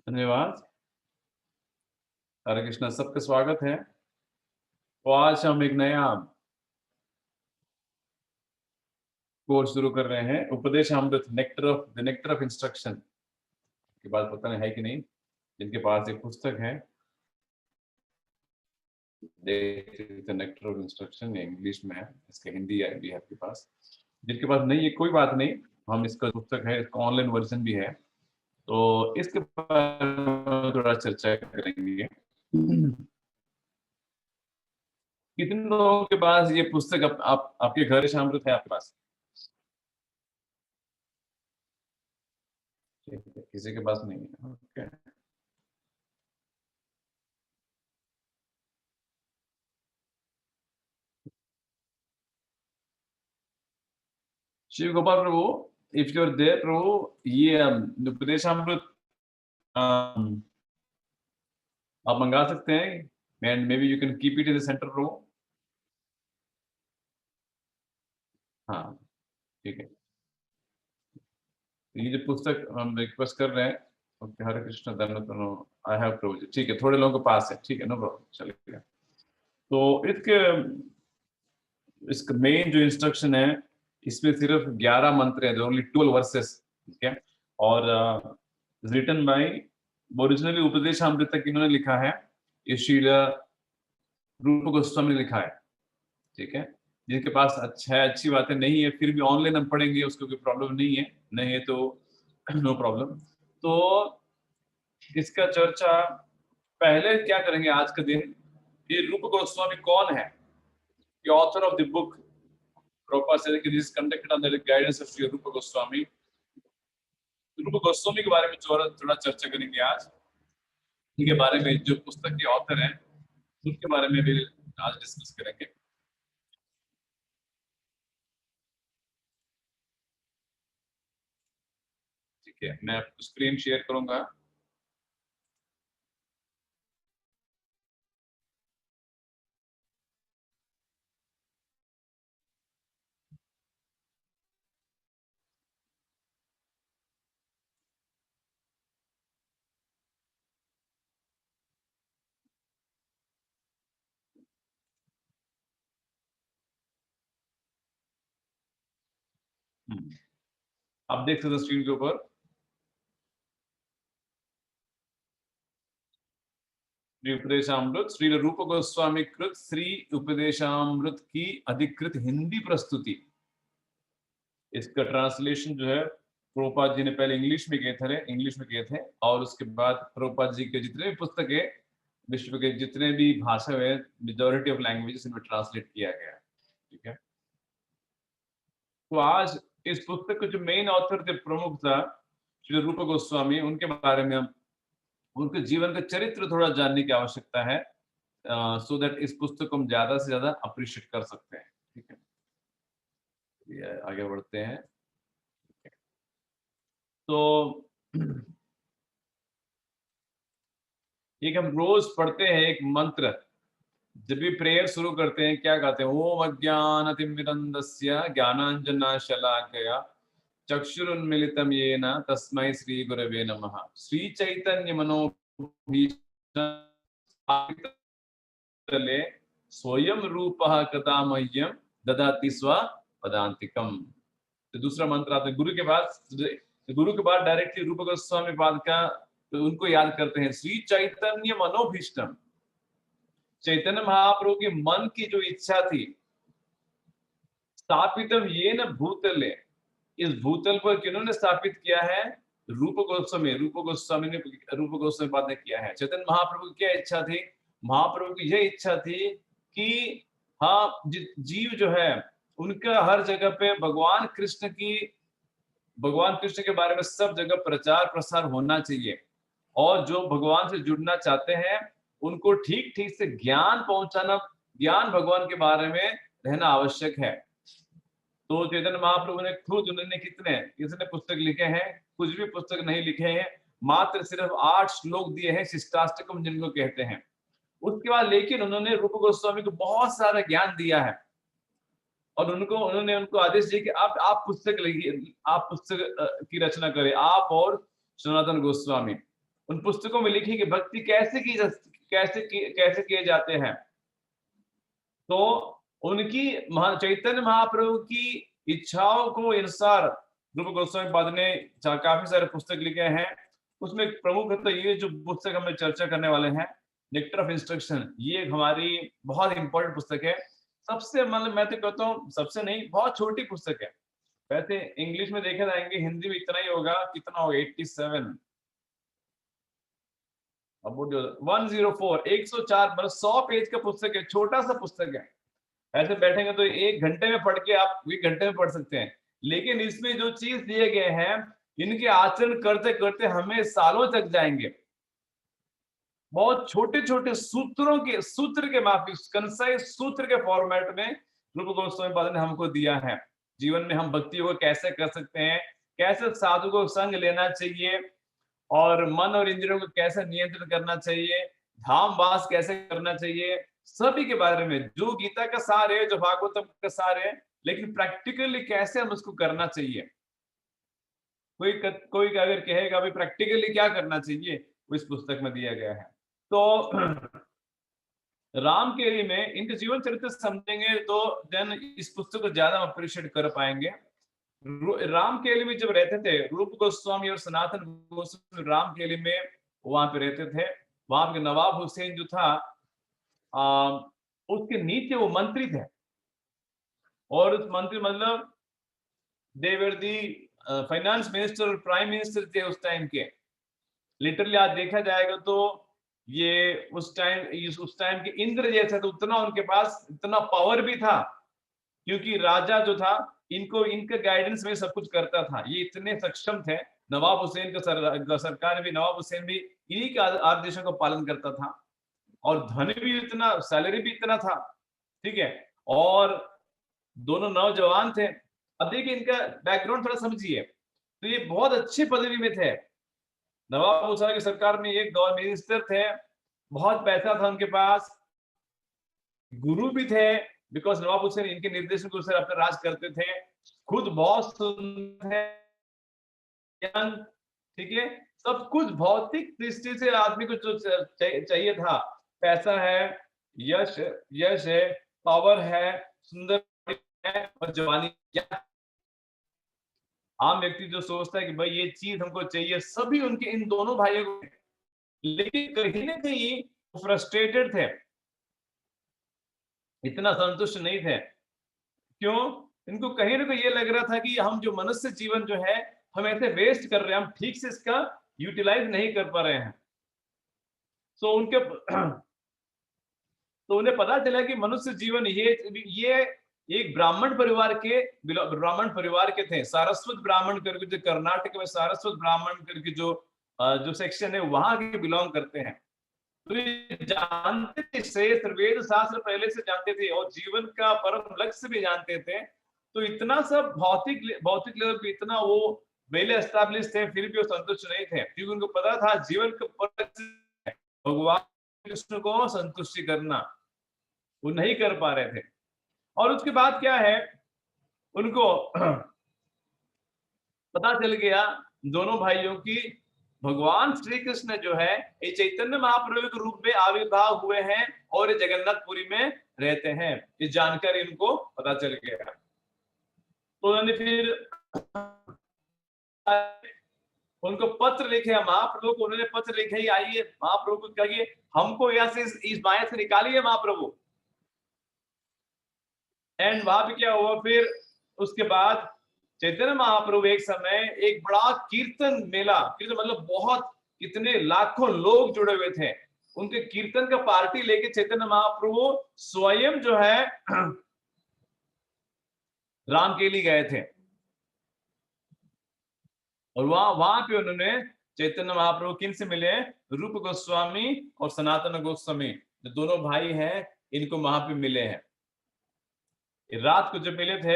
धन्यवाद। हरे कृष्णा, सबका स्वागत है। तो आज हम एक नया कोर्स शुरू कर रहे हैं, उपदेश अमृत, नेक्टर ऑफ इंस्ट्रक्शन। की बात पता नहीं है कि नहीं, जिनके पास एक पुस्तक है नेक्टर ऑफ इंस्ट्रक्शन, इंग्लिश में है, इसका हिंदी भी है आपके पास। जिनके पास नहीं है कोई बात नहीं, हम इसका पुस्तक है, इसका ऑनलाइन वर्जन भी है, तो इसके बारे में थोड़ा चर्चा करेंगे। कितने लोगों के पास ये पुस्तक आपके घर अमृत है आपके पास? किसी के पास नहीं है, okay. Shiv Gopal Prabhu, if you are there Prabhu, ये उपदेशामृत आप मंगा सकते हैं, and may be you can keep it in the centre Prabhu. हाँ, ठीक है। ये जो पुस्तक हम रिक्वेस्ट कर रहे हैं, ओके, हरे कृष्ण धन्यवाद, आई हैव प्रभु, ठीक है, थोड़े लोगों के पास है, ठीक है, नो प्रॉब्लम, चलेगा। तो इसका मेन जो इंस्ट्रक्शन है, इसमें सिर्फ 11 मंत्र है, ओनली 12 वर्सेस, ठीक है। और रिटन बाय, ओरिजिनली उपदेशामृत तक इन्होंने लिखा है, ये श्रील रूप गोस्वामी ने लिखा है, ठीक है। जिनके पास अच्छा है, अच्छी बातें नहीं है, फिर भी ऑनलाइन हम पढ़ेंगे, उसको कोई प्रॉब्लम नहीं है, नहीं है तो नो प्रॉब्लम। तो इसका चर्चा पहले क्या करेंगे आज के दिन, ये रूप गोस्वामी कौन है, the author of the book. Prabhupada said that this is conducted under the guidance of Sri Rupa Goswami. रूप गोस्वामी के बारे में थोड़ा चर्चा करेंगे आज, इनके बारे में, जो पुस्तक के ऑथर हैं उनके बारे में भी आज डिस्कस करेंगे। ठीक है, मैं स्क्रीन शेयर करूंगा। आप देख सकते हो स्क्रीन के ऊपर, श्री उपदेशामृत, श्री रूप गोस्वामी कृत श्री उपदेशामृत की अधिकृत हिंदी प्रस्तुति। इसका ट्रांसलेशन जो है प्रभुपाद जी ने पहले इंग्लिश में किए थे, और उसके बाद प्रभुपाद जी के जितने भी पुस्तकें विश्व के जितने भी भाषा में, मेजॉरिटी ऑफ लैंग्वेजेस इनमें ट्रांसलेट किया गया है, ठीक है। तो आज इस पुस्तक के जो मेन ऑथर थे, प्रमुख था श्री रूप गोस्वामी, उनके बारे में हम, उनके जीवन का चरित्र थोड़ा जानने की आवश्यकता है, सो दैट इस पुस्तक को हम ज्यादा से ज्यादा अप्रिशिएट कर सकते हैं, ठीक है। ये आगे बढ़ते हैं। तो एक हम रोज पढ़ते हैं एक मंत्र, जब भी प्रेयर शुरू करते हैं क्या कहते हैं, ओम अज्ञानतिमिरन्दस्य ज्ञानांजनशलाकया चक्षुरुन्मीलितं येन तस्मै श्री गुरवे नमः। श्री चैतन्य मनोभीष्टले स्वयं रूपः कदा मह्यं ददाति स्व पदान्तिकम्। तो दूसरा मंत्र आता है गुरु के बाद डायरेक्टली रूप गोस्वामी पाद का, तो उनको याद करते हैं, श्री चैतन्य मनोभीष्टम, चैतन्य महाप्रभु के मन की जो इच्छा थी, स्थापितम ये न भूतले, इस भूतल पर किन्होंने स्थापित किया है, रूप गोस्वामी पाद ने किया है। चैतन्य महाप्रभु की क्या इच्छा थी, महाप्रभु की यह इच्छा थी कि हाँ, जीव जो है उनका हर जगह पे भगवान कृष्ण के बारे में सब जगह प्रचार प्रसार होना चाहिए, और जो भगवान से जुड़ना चाहते हैं उनको ठीक ठीक से ज्ञान पहुंचाना, ज्ञान भगवान के बारे में रहना आवश्यक है। तो चैतन्य महाप्रभु ने खुद, उन्होंने कितने पुस्तक लिखे हैं, कुछ भी पुस्तक नहीं लिखे हैं, मात्र सिर्फ 8 श्लोक दिए हैं, शिष्टाष्टकम जिनको कहते हैं। उसके बाद लेकिन उन्होंने रूप गोस्वामी को बहुत सारा ज्ञान दिया है, और उन्होंने उनको आदेश दिया कि आप पुस्तक लिखिए, आप पुस्तक की रचना करें, आप और सनातन गोस्वामी। उन पुस्तकों में लिखी कि भक्ति कैसे किए जाते हैं। तो उनकी चैतन्य महाप्रभु की इच्छाओं को अनुसार रूप गोस्वामी पाद ने काफी सारे पुस्तक लिखे हैं। उसमें प्रमुख तो ये जो पुस्तक हम चर्चा करने वाले हैं, नेक्टर ऑफ इंस्ट्रक्शन, ये हमारी बहुत इंपॉर्टेंट पुस्तक है। सबसे मतलब मैं तो कहता हूँ सबसे नहीं, बहुत छोटी पुस्तक है। वैसे इंग्लिश में देखे जाएंगे, हिंदी में इतना ही होगा, कितना होगा 87 104 104 मतलब 100 पेज का पुस्तक है, छोटा सा पुस्तक है। ऐसे बैठेंगे तो 1 घंटे में पढ़ के आप 1 घंटे में पढ़ सकते हैं, लेकिन इसमें जो चीज दिए गए हैं इनके आचरण करते करते हमें सालों तक जाएंगे। बहुत छोटे छोटे सूत्र के माफी कंसाइज सूत्र के फॉर्मेट में रूप गोस्वामी पाद ने हमको दिया है। जीवन में हम भक्ति को कैसे कर सकते हैं, कैसे साधु को संग लेना चाहिए, और मन और इंद्रियों को कैसे नियंत्रण करना चाहिए, धाम वास कैसे करना चाहिए, सभी के बारे में जो गीता का सार है, जो भागवतम का सार है, लेकिन प्रैक्टिकली कैसे हम उसको करना चाहिए। कोई अगर कहेगा भाई प्रैक्टिकली क्या करना चाहिए, वो इस पुस्तक में दिया गया है। तो राम केली में इनके जीवन चरित्र समझेंगे तो देन इस पुस्तक को ज्यादा अप्रिशिएट कर पाएंगे। राम केली में जब रहते थे रूप गोस्वामी और सनातन गोस्वामी, राम केली में वहां पे रहते थे। वहां पे नवाब हुसैन जो था उसके नीचे वो मंत्री थे, और उस मंत्री मतलब दे वर दी फाइनेंस मिनिस्टर और प्राइम मिनिस्टर थे उस टाइम के। लिटरली आज देखा जाएगा तो ये उस टाइम के इंद्र जैसे, तो उतना उनके पास इतना पावर भी था, क्योंकि राजा जो था इनके गाइडेंस में सब कुछ करता था। ये इतने सक्षम थे। नवाब हुसैन का सरकार भी, नवाब हुसैन भी इन्हीं के आदेशों का पालन करता था, और धन भी इतना, सैलरी भी इतना था, ठीक है। और दोनों नौजवान थे। अब देखिए इनका बैकग्राउंड थोड़ा समझिए, तो ये बहुत अच्छी पदवी में थे। नवाब हुसैन की सरकार में एक गवर्नमेंट मिनिस्टर थे, बहुत पैसा था उनके पास, गुरु भी थे, बिकॉज नवाब हुसैन इनके निर्देशन के अनुसार अपना राज करते थे। खुद बहुत सुंदर है, ठीक है, सब कुछ भौतिक दृष्टि से आदमी को जो चाहिए था, पैसा है, यश यश है, पावर है, सुंदर है और जवानी। आम व्यक्ति जो सोचता है कि भाई ये चीज हमको चाहिए, सभी उनके इन दोनों भाइयों को, लेकिन कहीं ना कहीं फ्रस्ट्रेटेड थे, इतना संतुष्ट नहीं थे। क्यों? इनको कहीं ना कहीं ये लग रहा था कि हम जो मनुष्य जीवन जो है हम ऐसे वेस्ट कर रहे हैं, हम ठीक से इसका यूटिलाइज नहीं कर पा रहे हैं। तो उन्हें पता चला कि मनुष्य जीवन ये एक ब्राह्मण परिवार के थे, सारस्वत ब्राह्मण करके, जो कर्नाटक में सारस्वत ब्राह्मण करके जो सेक्शन है वहां के बिलोंग करते हैं। तो ये जानते थे, श्रेष्ठ वेद शास्त्र पहले से जानते थे और जीवन का परम लक्ष्य भी जानते थे। तो इतना सब भौतिक लेवल पे इतना वो वेल एस्टैब्लिश थे, फिर भी वो संतुष्ट नहीं थे, क्योंकि उनको पता था जीवन का भगवान कृष्ण को संतुष्टि करना, वो नहीं कर पा रहे थे। और उसके बाद क्या है, उनको पता चल गया दोनों भाइयों की भगवान श्री कृष्ण जो है ये चैतन्य महाप्रभु के रूप में आविर्भाव हुए हैं और ये जगन्नाथपुरी में रहते हैं। ये जानकारी इनको पता चल गया। तो उन्होंने फिर उनको पत्र लिखे महाप्रभु को, उन्होंने पत्र लिखे, आइए महाप्रभु को कहिए हमको यहाँ से इस माया से निकालिए महाप्रभु। एंड वहां पे क्या हुआ फिर, उसके बाद चैतन्य महाप्रभु एक समय एक बड़ा कीर्तन मेला, कीर्तन मतलब बहुत कितने लाखों लोग जुड़े हुए थे, उनके कीर्तन का पार्टी लेके चैतन्य महाप्रभु स्वयं जो है रामकेली गए थे। और वहां पे उन्होंने चैतन्य महाप्रभु किन से मिले, रूप गोस्वामी और सनातन गोस्वामी जो दोनों भाई हैं, इनको वहां पे मिले हैं। रात को जब मिले थे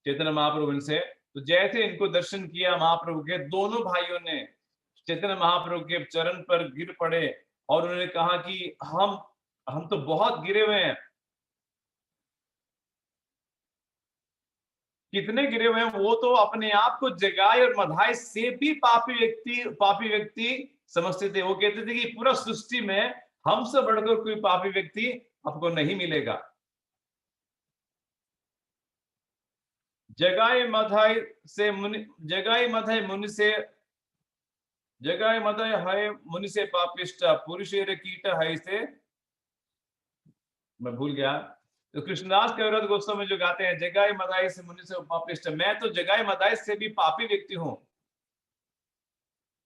चैतन्य महाप्रभु इनसे, तो जैसे इनको दर्शन किया महाप्रभु के, दोनों भाइयों ने चैतन्य महाप्रभु के चरण पर गिर पड़े और उन्होंने कहा कि हम तो बहुत गिरे हुए हैं, कितने गिरे हुए हैं, वो तो अपने आप को जगाए और मधाए से भी पापी व्यक्ति समझते थे। वो कहते थे कि पूरा सृष्टि में हमसे बढ़कर कोई पापी व्यक्ति आपको नहीं मिलेगा। जगाए मधाए से मुनि, जगाए मधाए मुनि से, जगाए मधाए है मुनि से पापिष्ट पुरुषेर कीट है से, मैं भूल गया। तो कृष्णदास कविराज गोस्वामी जो गाते हैं, जगाए मदाई से मुनि से पापिष्ट, मैं तो जगाए मदाई से भी पापी व्यक्ति हूं।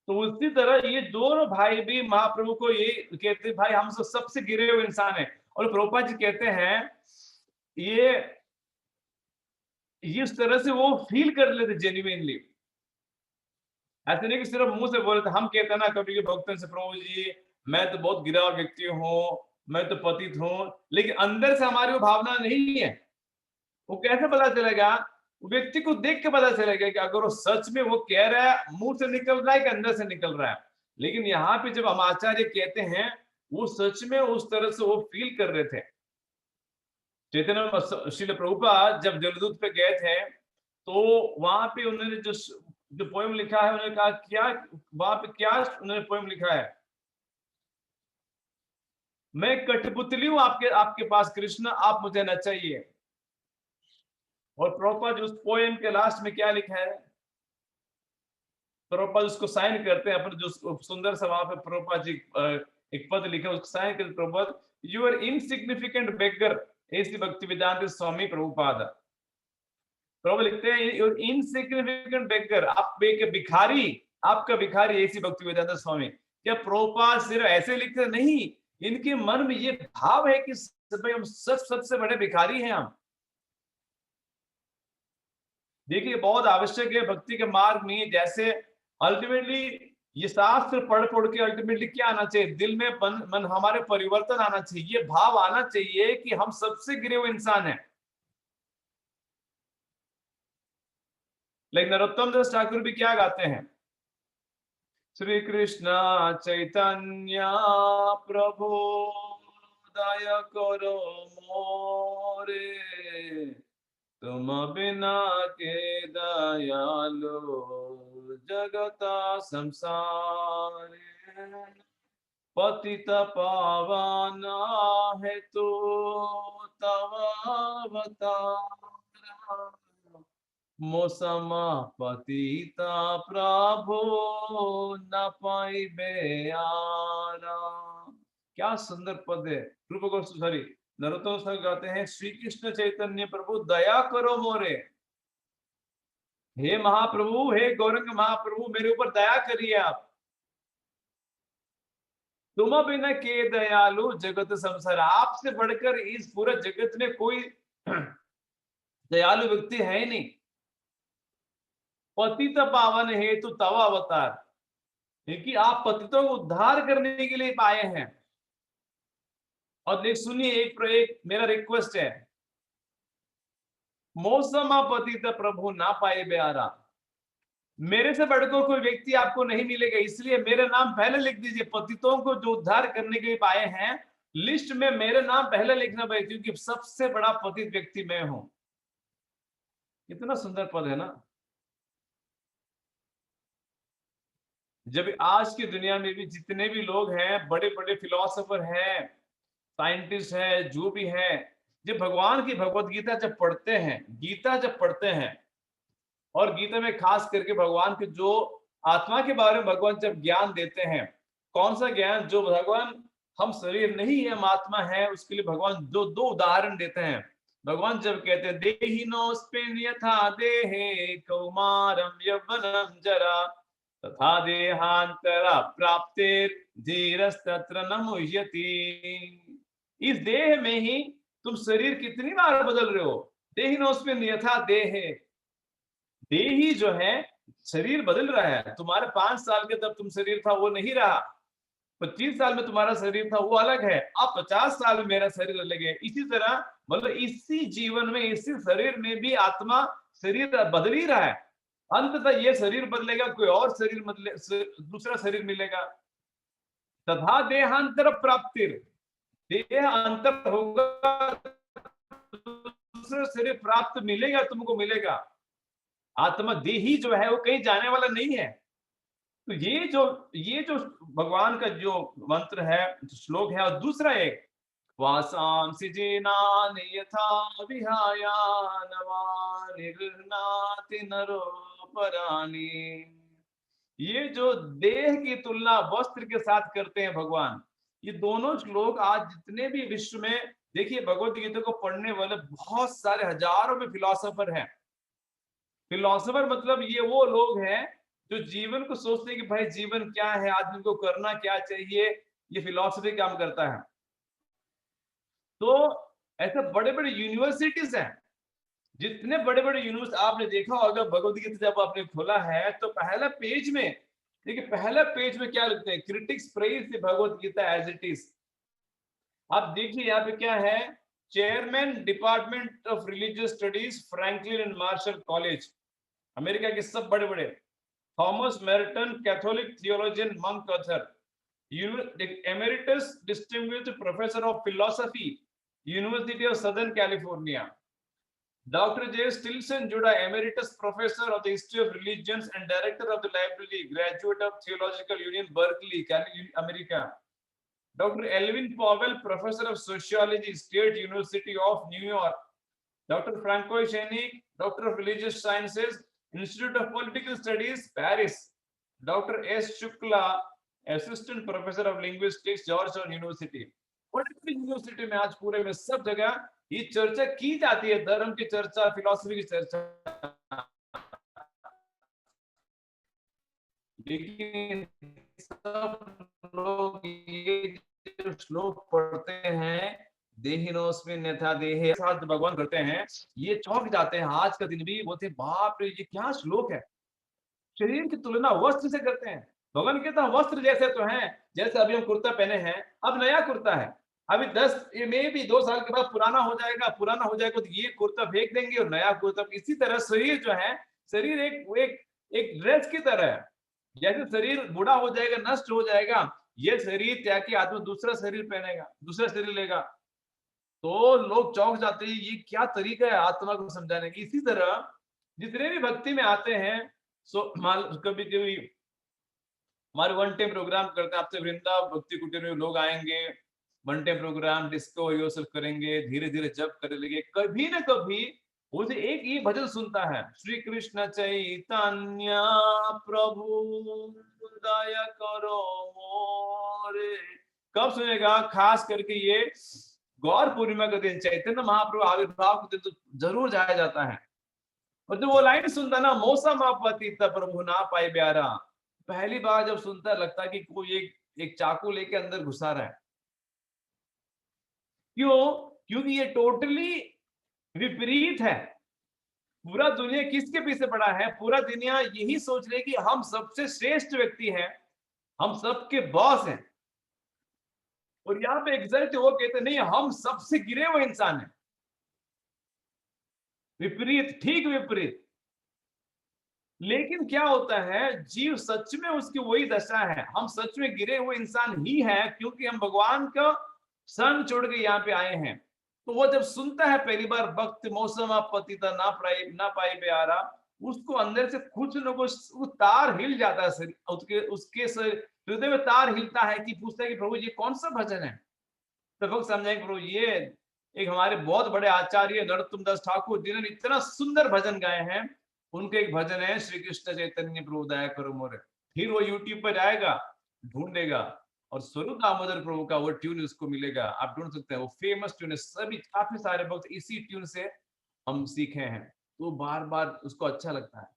तो उसी तरह ये दोनों भाई भी महाप्रभु को ये कहते, भाई हम सबसे गिरे हुए इंसान है। और प्रभुपाद जी कहते हैं ये इस तरह से वो फील कर लेते जेन्युइनली, ऐसे नहीं कि सिर्फ मुंह से बोले थे। हम कहते हैं ना कभी भक्तों से, प्रभु जी मैं तो बहुत गिरा हुआ व्यक्ति हूँ, मैं तो पतित हूँ, लेकिन अंदर से हमारी वो भावना नहीं है। वो कैसे पता चलेगा? व्यक्ति को देख के पता चलेगा कि अगर वो सच में वो कह रहा है, मुंह से निकल रहा है कि अंदर से निकल रहा है। लेकिन यहाँ पे जब हम आचार्य कहते हैं, वो सच में उस तरह से वो फील कर रहे थे। चैतन्य श्रील प्रभुपाद जब जलदूत पे गए थे, तो वहां पे उन्होंने जो पोएम लिखा है, उन्होंने कहा क्या, वहां पे क्या उन्होंने पोएम लिखा है, मैं कठपुतली हूं आपके आपके पास कृष्ण, आप मुझे न चाहिए। और प्रभुपाद उस पोएम के लास्ट में क्या लिखा है, प्रभुपाद उसको साइन करते हैं अपने, जो सुंदर सा वहां पे प्रभुपाद जी एक पद लिखे, उसको साइन करते प्रभुपाद, यू आर इनसिग्निफिकेंट बेगर, ऐसी भक्ति वेदांत स्वामी प्रभुपाद। प्रभु लिखते हैं यू आर इनसिग्निफिकेंट बेगर, आप एक भिखारी, आपका भिखारी ऐसी भक्ति वेदांत स्वामी। क्या प्रभुपाद सिर्फ ऐसे लिखते नहीं, इनके मन में ये भाव है कि भाई हम सबसे बड़े भिखारी हैं हम। देखिए बहुत आवश्यक है भक्ति के मार्ग में, जैसे अल्टीमेटली ये शास्त्र पढ़ के अल्टीमेटली क्या आना चाहिए, दिल में मन हमारे परिवर्तन आना चाहिए, ये भाव आना चाहिए कि हम सबसे गिरे हुए इंसान हैं। लेकिन नरोत्तम दास ठाकुर भी क्या गाते हैं, श्री कृष्ण चैतन्य प्रभु दया करो मोरे, तुम बिना के दयालु जगता संसारे, पतित पावन है तो तव अवतार, मौसम पतिता प्रभु न पाइबे आरा। क्या सुंदर पद है। रूप गोस्वामी नरोत्तम साहब गाते हैं, श्री कृष्ण चैतन्य प्रभु दया करो मोरे, हे महाप्रभु, हे गौरंग महाप्रभु मेरे ऊपर दया करिए आप। तुम बिना के दयालु जगत संसार, आपसे बढ़कर इस पूरे जगत में कोई दयालु व्यक्ति है ही नहीं। पतित पावन हेतु तव अवतार, क्योंकि आप पतितों को उद्धार करने के लिए आए हैं। और देख सुनिए, एक मेरा रिक्वेस्ट है, मौसम पतित प्रभु ना पाए बेआरा, मेरे से बढ़कर कोई व्यक्ति आपको नहीं मिलेगा, इसलिए मेरे नाम पहले लिख दीजिए। पतितों को जो उद्धार करने के लिए आए हैं, लिस्ट में मेरे नाम पहले लिखना भाई, क्योंकि सबसे बड़ा पतित व्यक्ति मैं हूं। कितना सुंदर पद है ना। जब आज की दुनिया में भी जितने भी लोग हैं, बड़े बड़े फिलोसोफर हैं, साइंटिस्ट है, जो भी है, जब भगवान की भगवत गीता जब पढ़ते हैं, गीता जब पढ़ते हैं, और गीता में खास करके भगवान के जो आत्मा के बारे में भगवान जब ज्ञान देते हैं, कौन सा ज्ञान, जो भगवान हम शरीर नहीं है, हम आत्मा है, उसके लिए भगवान जो दो उदाहरण देते हैं। भगवान जब कहते हैं देहिनोऽस्मिन् यथा देहे कौमारं यौवनं जरा, तथा देहांतरा प्राप्तिर धीरस्तत्र न मुह्यति। इस देह में ही तुम शरीर कितनी बार बदल रहे हो, देहिनोऽस्मिन् यथा देहे, देही जो है शरीर बदल रहा है। तुम्हारे 5 साल के तब तुम शरीर था वो नहीं रहा, 25 साल में तुम्हारा शरीर था वो अलग है, अब 50 साल में मेरा शरीर अलग है। इसी तरह मतलब इसी जीवन में, इसी शरीर में भी आत्मा शरीर बदल ही रहा है। अंततः ये शरीर बदलेगा, कोई और शरीर दूसरा शरीर मिलेगा। तथा देहांतर प्राप्तिर, देह अंतर होगा, दूसरा शरीर प्राप्त मिलेगा, तुमको मिलेगा। आत्मा देही जो है वो कहीं जाने वाला नहीं है। तो ये जो भगवान का जो मंत्र है, जो श्लोक है, और दूसरा एक वासांसि जीर्णानि यथा विहाया नवानि गृह्णाति नरो पराणि। ये जो देह की तुलना वस्त्र के साथ करते हैं भगवान, ये दोनों श्लोक आज जितने भी विश्व में, देखिए भगवत गीता को पढ़ने वाले बहुत सारे हजारों में फिलोसोफर हैं। फिलोसोफर मतलब ये वो लोग हैं जो जीवन को सोचते हैं कि भाई जीवन क्या है, आदमी को करना क्या चाहिए, ये फिलोसफी काम करता है। तो ऐसे बड़े बड़े यूनिवर्सिटीज हैं, जितने बड़े बड़े यूनिवर्स आपने देखा होगा भगवत गीता जब आपने खोला है तो पहला पेज में, देखिए पहला पेज में क्या लिखते हैं, critics praise the Bhagavad Gita as it is. आप देखिए यहाँ पे क्या है, chairman department of religious studies Franklin and Marshall college, America के सब बड़े बड़े, Thomas Merton Catholic theologian monk author, emeritus distinguished professor of philosophy, University of Southern California, Dr. J. Stilson Judah, emeritus professor of the history of religions and director of the library, graduate of Theological Union, Berkeley, America, Dr. Elvin Powell, professor of sociology, State University of New York, Dr. Francois Chenik, doctor of religious sciences, Institute of Political Studies, Paris, Dr. S. Shukla, assistant professor of linguistics, Georgetown University. बड़ी university में आज पूरे में सब जगह ये चर्चा की जाती है, धर्म की चर्चा, फिलॉसफी की चर्चा। लेकिन सब लोग ये जो श्लोक पढ़ते हैं, देहिनोस्मिन् यथा देहे, साथ भगवान करते हैं, ये चौंक जाते हैं। आज का दिन भी बोलते बाप रे ये क्या श्लोक है, शरीर की तुलना वस्त्र से करते हैं। भगवान कहता है वस्त्र जैसे तो हैं, जैसे अभी हम कुर्ता पहने हैं, अब नया कुर्ता है, अभी 10 में भी 2 साल के बाद पुराना हो जाएगा, पुराना हो जाएगा तो ये कुर्ता फेंक देंगे और नया कुर्ता। इसी तरह शरीर जो है, शरीर एक ड्रेस की तरह है, जैसे शरीर बूढ़ा हो जाएगा, नष्ट हो जाएगा, ये शरीर त्याग के आदमी दूसरा शरीर पहनेगा, दूसरा शरीर लेगा। तो लोग चौंक जाते हैं, ये क्या तरीका है आत्मा को समझाने की। इसी तरह जितने भी भक्ति में आते हैं, कभी कभी हमारे वन टाइम प्रोग्राम करते हैं, आपसे वृंदा भक्ति कुटीर में लोग आएंगे, one time program discover yourself करेंगे, धीरे धीरे जप करने लगे, कभी ना कभी उसे एक ही भजन सुनता है, श्री कृष्ण चैतन्य प्रभु दया करो मोरे। कब सुनेगा, खास करके ये गौर पूर्णिमा का दिन, चैतन्य महाप्रभु आविर्भाव के दिन तो जरूर जाया जाता है। और जब वो लाइन सुनता ना, मौसम आपत्ति प्रभु ना पाए प्यारा, पहली बार जब सुनता लगता है कि कोई एक चाकू लेके अंदर घुसा रहा है। क्यों? क्योंकि ये टोटली विपरीत है। पूरा दुनिया किसके पीछे पड़ा है? पूरा दुनिया यही सोच रही कि हम सबसे श्रेष्ठ व्यक्ति हैं, हम सबके बॉस हैं। और यहाँ पे एग्जैक्ट वो कहते नहीं, हम सबसे गिरे हुए इंसान हैं। विपरीत, ठीक विपरीत। लेकिन क्या होता है, जीव सच में उसकी वही दशा है, हम सच में गिरे हुए इंसान ही हैं, क्योंकि हम भगवान का संग छोड़ के यहाँ पे आए हैं। तो वो जब सुनता है पहली बार भक्त मौसम पतिता ना पाए प्यारा, उसको अंदर से कुछ न कुछ तार हिल जाता है, उसके हृदय में तार हिलता है कि पूछता है कि प्रभु ये कौन सा भजन है। तो भक्त समझाएंगे प्रभु ये एक हमारे बहुत बड़े आचार्य नरोत्तम दास ठाकुर, जिन्होंने इतना सुंदर भजन गाए हैं, उनके एक भजन है श्री कृष्ण चैतन्य प्रभु दया करो मोरे। फिर वो यूट्यूब पर जाएगा, ढूंढेगा और स्वरूप दामोदर प्रभु का वो ट्यून उसको मिलेगा, आप ढूंढ सकते हैं, वो फेमस ट्यून है, सभी काफी सारे भक्त इसी ट्यून से हम सीखे हैं, तो बार बार उसको अच्छा लगता है।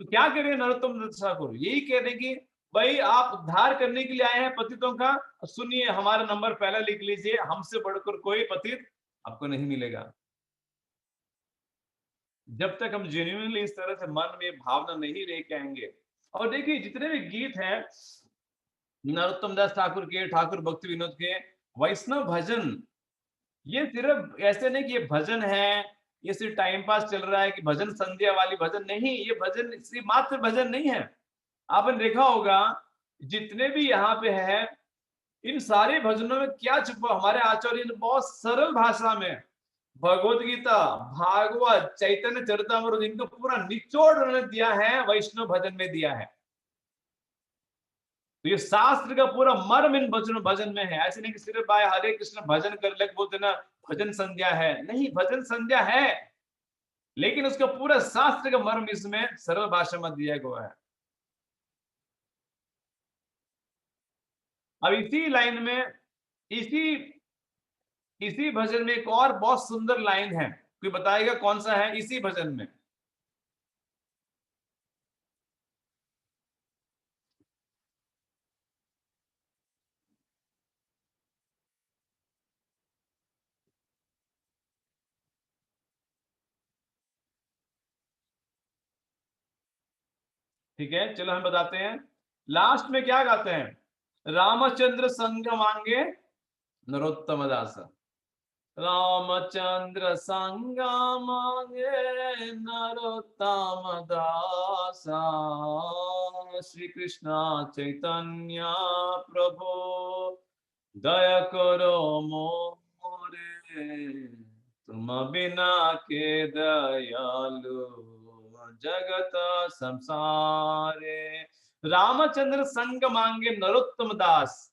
तो क्या कह रहे हैं नरोत्तम दास ठाकुर, यही कह रहे कि भाई आप उद्धार करने के लिए आए हैं पतितों का, सुनिए हमारा नंबर पहला लिख लीजिए, हमसे बढ़कर कोई पतित आपको नहीं मिलेगा। जब तक हम जेन्युइनली इस तरह से मन में भावना नहीं लेके आएंगे। और देखिए जितने भी गीत हैं नरोत्तम दास ठाकुर के, ठाकुर भक्ति विनोद के, वैष्णव भजन, ये सिर्फ ऐसे नहीं कि ये भजन है, ये सिर्फ टाइम पास चल रहा है कि भजन संध्या वाली भजन नहीं, ये भजन सिर्फ मात्र भजन नहीं है। आपने देखा होगा जितने भी यहाँ पे है, इन सारे भजनों में क्या छुपा, हमारे आचार्य ने बहुत सरल भाषा में भगवत गीता, भागवत, चैतन्य चरितमृत, इनको पूरा निचोड़ उन्होंने दिया है, वैष्णव भजन में दिया है। तो ये शास्त्र का पूरा मर्म इन भजन में है। ऐसे नहीं कि सिर्फ भाई हरे कृष्ण भजन कर ले बोलते ना भजन संध्या है, नहीं, भजन संध्या है, लेकिन उसका पूरा शास्त्र का मर्म इसमें सरल भाषा में दिया गया है। अब इसी लाइन में, इसी इसी भजन में एक और बहुत सुंदर लाइन है, कोई बताएगा कौन सा है इसी भजन में? ठीक है, चलो हम बताते हैं। लास्ट में क्या गाते हैं? रामचंद्र संग मांगे नरोत्तम दास। रामचंद्र संग मांगे नरोत्तम दासा, श्री कृष्ण चैतन्य प्रभु दया करो मोरे, तुम बिना के दयालु जगत संसारे। रामचंद्र संग मांगे नरोत्तम दास।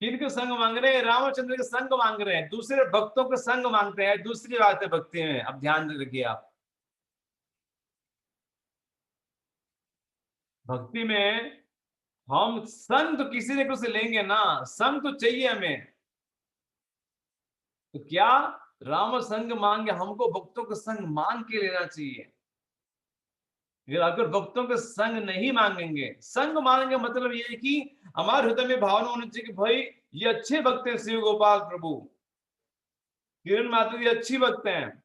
किनके संग मांग रहे हैं? रामचंद्र के संग मांग रहे हैं, दूसरे भक्तों के संग मांगते हैं। दूसरी बात है भक्ति में, अब ध्यान रखिए आप, भक्ति में हम संग तो किसी न किसी से लेंगे ना, संग तो चाहिए हमें। तो क्या राम संग मांगे, हमको भक्तों का संग मांग के लेना चाहिए। अगर भक्तों के संग नहीं मांगेंगे, संग मांगेंगे मतलब ये है कि हमारे हृदय में भावना होनी चाहिए कि भाई ये अच्छे भक्त हैं, शिव गोपाल प्रभु, किरण माता जी अच्छी भक्त हैं,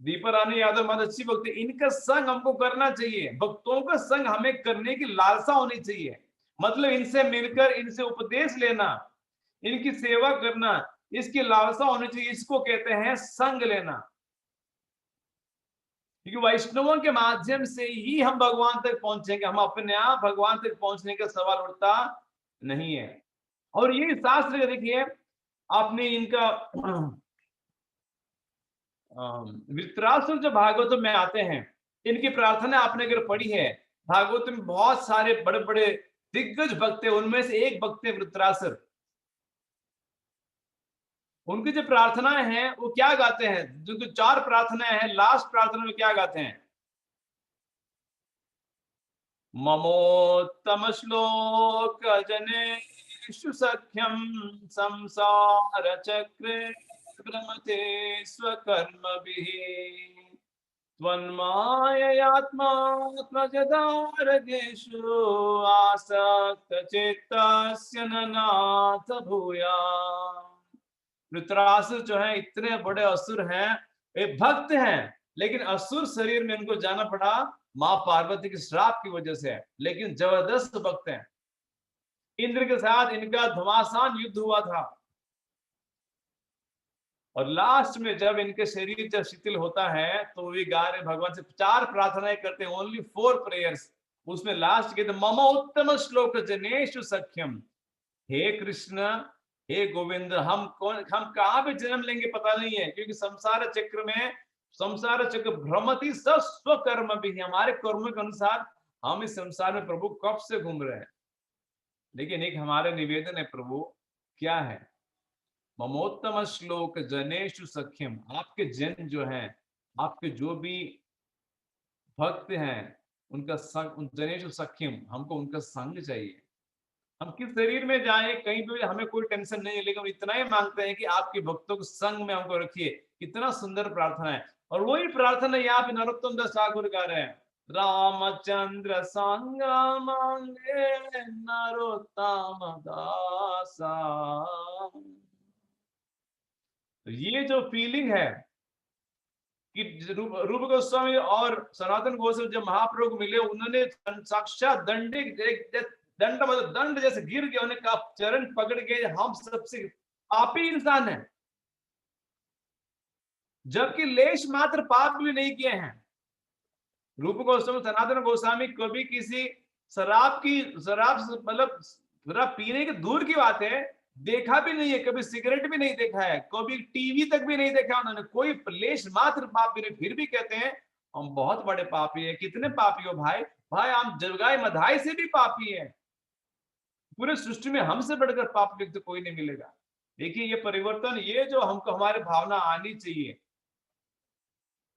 दीपा रानी यादव माता अच्छी भक्त है, इनका संग हमको करना चाहिए। भक्तों का संग हमें करने की लालसा होनी चाहिए, मतलब इनसे मिलकर इनसे उपदेश लेना, इनकी सेवा करना, इसकी लालसा होनी चाहिए। इसको कहते हैं संग लेना। क्योंकि वैष्णवों के माध्यम से ही हम भगवान तक पहुंचेंगे, हम अपने आप भगवान तक पहुंचने का सवाल उठता नहीं है। और ये शास्त्र देखिए, आपने इनका वृत्रासुर जो भागवत में आते हैं, इनकी प्रार्थना आपने अगर पढ़ी है, भागवत में बहुत सारे बड़े बड़े दिग्गज भक्त है, उनमें से एक भक्त है वृत्रासुर। उनकी जो प्रार्थनाएं हैं वो क्या गाते हैं? जो चार प्रार्थनाएं हैं, लास्ट प्रार्थना में क्या गाते हैं? ममोत्तम श्लोक जनेषु सख्यम संसार चक्रे भ्रमते स्वकर्मभिः त्वन्माययात्मात्मजदारगेषु आसक्तचित्तस्य न नाथ भूयात्। धृतराष्ट्र जो है इतने बड़े असुर हैं, ये भक्त हैं, लेकिन असुर शरीर में इनको जाना पड़ा मां पार्वती के श्राप की वजह से, लेकिन जबरदस्त भक्त हैं। इंद्र के साथ इनका घमासान युद्ध हुआ था, और लास्ट में जब इनके शरीर जब शिथिल होता है तो वे गा रहे भगवान से चार प्रार्थनाएं करते हैं, ओनली 4 प्रेयर्स। उसमें लास्ट कहते मम उत्तम श्लोक जनेषु सख्यम, हे कृष्ण, हे गोविंद, हम कहां पे जन्म लेंगे पता नहीं है, क्योंकि संसार चक्र में, संसार चक्र भ्रमति स्व कर्म भी, हमारे कर्म के अनुसार हम इस संसार में प्रभु कब से घूम रहे हैं। लेकिन एक हमारे निवेदन है प्रभु, क्या है? ममोत्तम श्लोक जनेषु सख्यम, आपके जन जो हैं, आपके जो भी भक्त हैं, उनका संग, उन जनेषु सख्यम, हमको उनका संग चाहिए। हम किस शरीर में जाए, कहीं भी हमें कोई टेंशन नहीं है, लेकिन हम इतना ही मांगते हैं कि आपके भक्तों को संग में हमको रखिए। कितना सुंदर प्रार्थना है। और वही प्रार्थना यहाँ पे नरोत्तम दास ठाकुर गा रहे हैं, रामचंद्र संग मांगे नरोत्तम दासा। तो ये जो फीलिंग है कि रूप गोस्वामी और सनातन गोस्वामी जब महाप्रभु को मिले, उन्होंने साक्षात दंड मतलब दंड जैसे गिर गया, उन्हें कहा चरण पकड़ के हम सबसे पापी इंसान है, जबकि लेश मात्र पाप भी नहीं किए हैं। रूप गोस्वामी सनातन गोस्वामी कभी किसी शराब मतलब पूरा पीने की दूर की बात है, देखा भी नहीं है, कभी सिगरेट भी नहीं देखा है, कभी टीवी तक भी नहीं देखा उन्होंने, कोई लेश मात्र पाप भी नहीं, फिर भी कहते हैं हम बहुत बड़े पापी है। कितने पापी हो भाई? भाई हम जलगाय मधाई से भी पापी है। पूरे सृष्टि में हमसे बढ़कर पाप व्यक्ति कोई नहीं मिलेगा। देखिए ये परिवर्तन, ये जो हमको हमारे भावना आनी चाहिए।